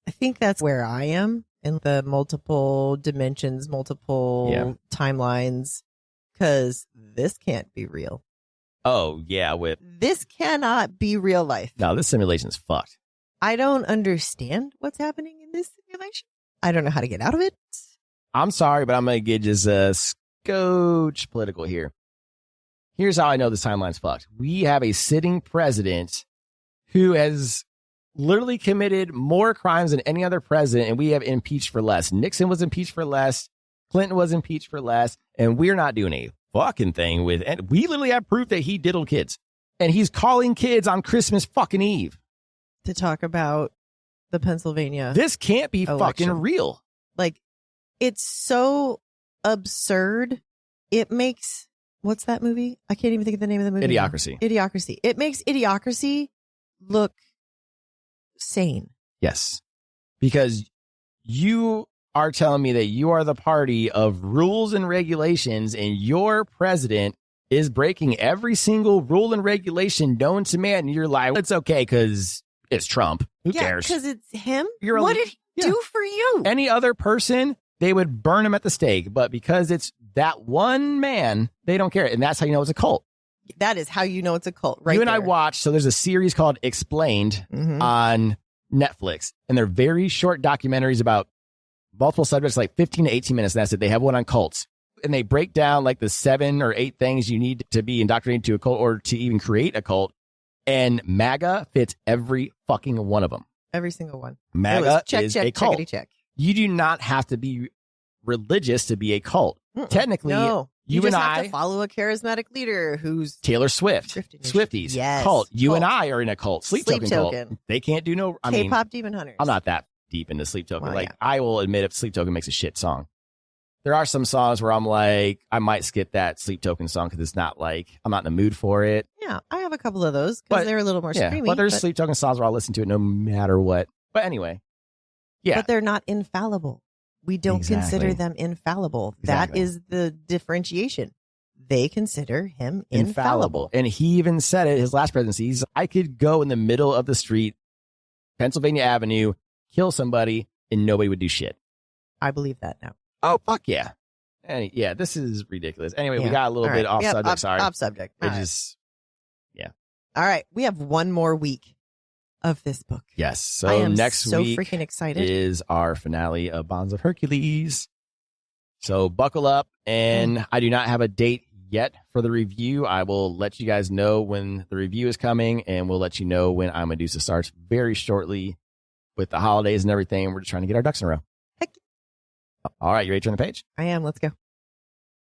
I think that's where I am in the multiple dimensions, multiple timelines, because this can't be real. Oh, yeah. This cannot be real life. No, this simulation is fucked. I don't understand what's happening in this simulation. I don't know how to get out of it. I'm sorry, but I'm going to get just a scotch political here. Here's how I know this timeline's fucked. We have a sitting president who has literally committed more crimes than any other president, and we have impeached for less. Nixon was impeached for less. Clinton was impeached for less, and we're not doing a fucking thing with, and we literally have proof that he diddled kids, and he's calling kids on Christmas fucking Eve to talk about the Pennsylvania. This can't be election. Fucking real. Like, it's so absurd. It makes, what's that movie? I can't even think of the name of the movie. Idiocracy. Idiocracy. It makes Idiocracy look sane. Yes. Because you are telling me that you are the party of rules and regulations, and your president is breaking every single rule and regulation known to man. And you're like, it's okay because it's Trump. Who cares? Because it's him. What did he do for you? Any other person, they would burn him at the stake. But because it's that one man, they don't care. And that's how you know it's a cult. That is how you know it's a cult, right? You and there. I watched, so there's a series called Explained on Netflix. And they're very short documentaries about multiple subjects, like 15 to 18 minutes. And that's it. They have one on cults. And they break down like the 7 or 8 things you need to be indoctrinated to a cult or to even create a cult. And MAGA fits every fucking one of them. Every single one. MAGA check, is check, a cult. Check. You do not have to be religious to be a cult. Technically, no. You and just I have to follow a charismatic leader who's Taylor Swift, Swifties, yes. cult. You cult. and I are in a cult, sleep token cult. They can't do no. K-pop demon hunters. I'm not that deep into sleep token. Well, like I will admit, if sleep token makes a shit song, there are some songs where I'm like, I might skip that sleep token song because it's not like I'm not in the mood for it. Yeah, I have a couple of those because they're a little more screamy. But there's sleep token songs where I'll listen to it no matter what. But anyway, but they're not infallible. We don't consider them infallible. That is the differentiation. They consider him infallible. And he even said it, his last presidency, I could go in the middle of the street, Pennsylvania Avenue, kill somebody, and nobody would do shit. I believe that now. Oh, fuck yeah. Yeah, this is ridiculous. Anyway, we got a little bit off subject. Sorry. Off subject. All right. We have one more week of this book. Yes. So next week freaking excited. Is our finale of Bonds of Hercules. So buckle up. And I do not have a date yet for the review. I will let you guys know when the review is coming, and we'll let you know when Medusa starts very shortly with the holidays and everything. We're just trying to get our ducks in a row. Heck. All right. You ready to turn the page? I am. Let's go.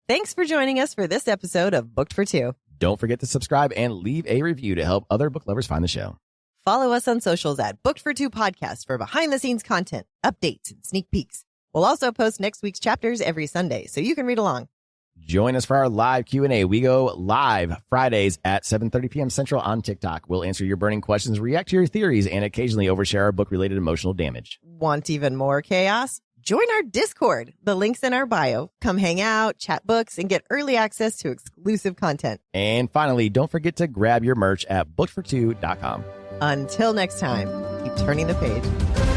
Thanks for joining us for this episode of Booked for Two. Don't forget to subscribe and leave a review to help other book lovers find the show. Follow us on socials at Booked for Two Podcast for behind-the-scenes content, updates, and sneak peeks. We'll also post next week's chapters every Sunday, so you can read along. Join us for our live Q&A. We go live Fridays at 7:30 p.m. Central on TikTok. We'll answer your burning questions, react to your theories, and occasionally overshare our book-related emotional damage. Want even more chaos? Join our Discord. The link's in our bio. Come hang out, chat books, and get early access to exclusive content. And finally, don't forget to grab your merch at bookfor2.com. Until next time, keep turning the page.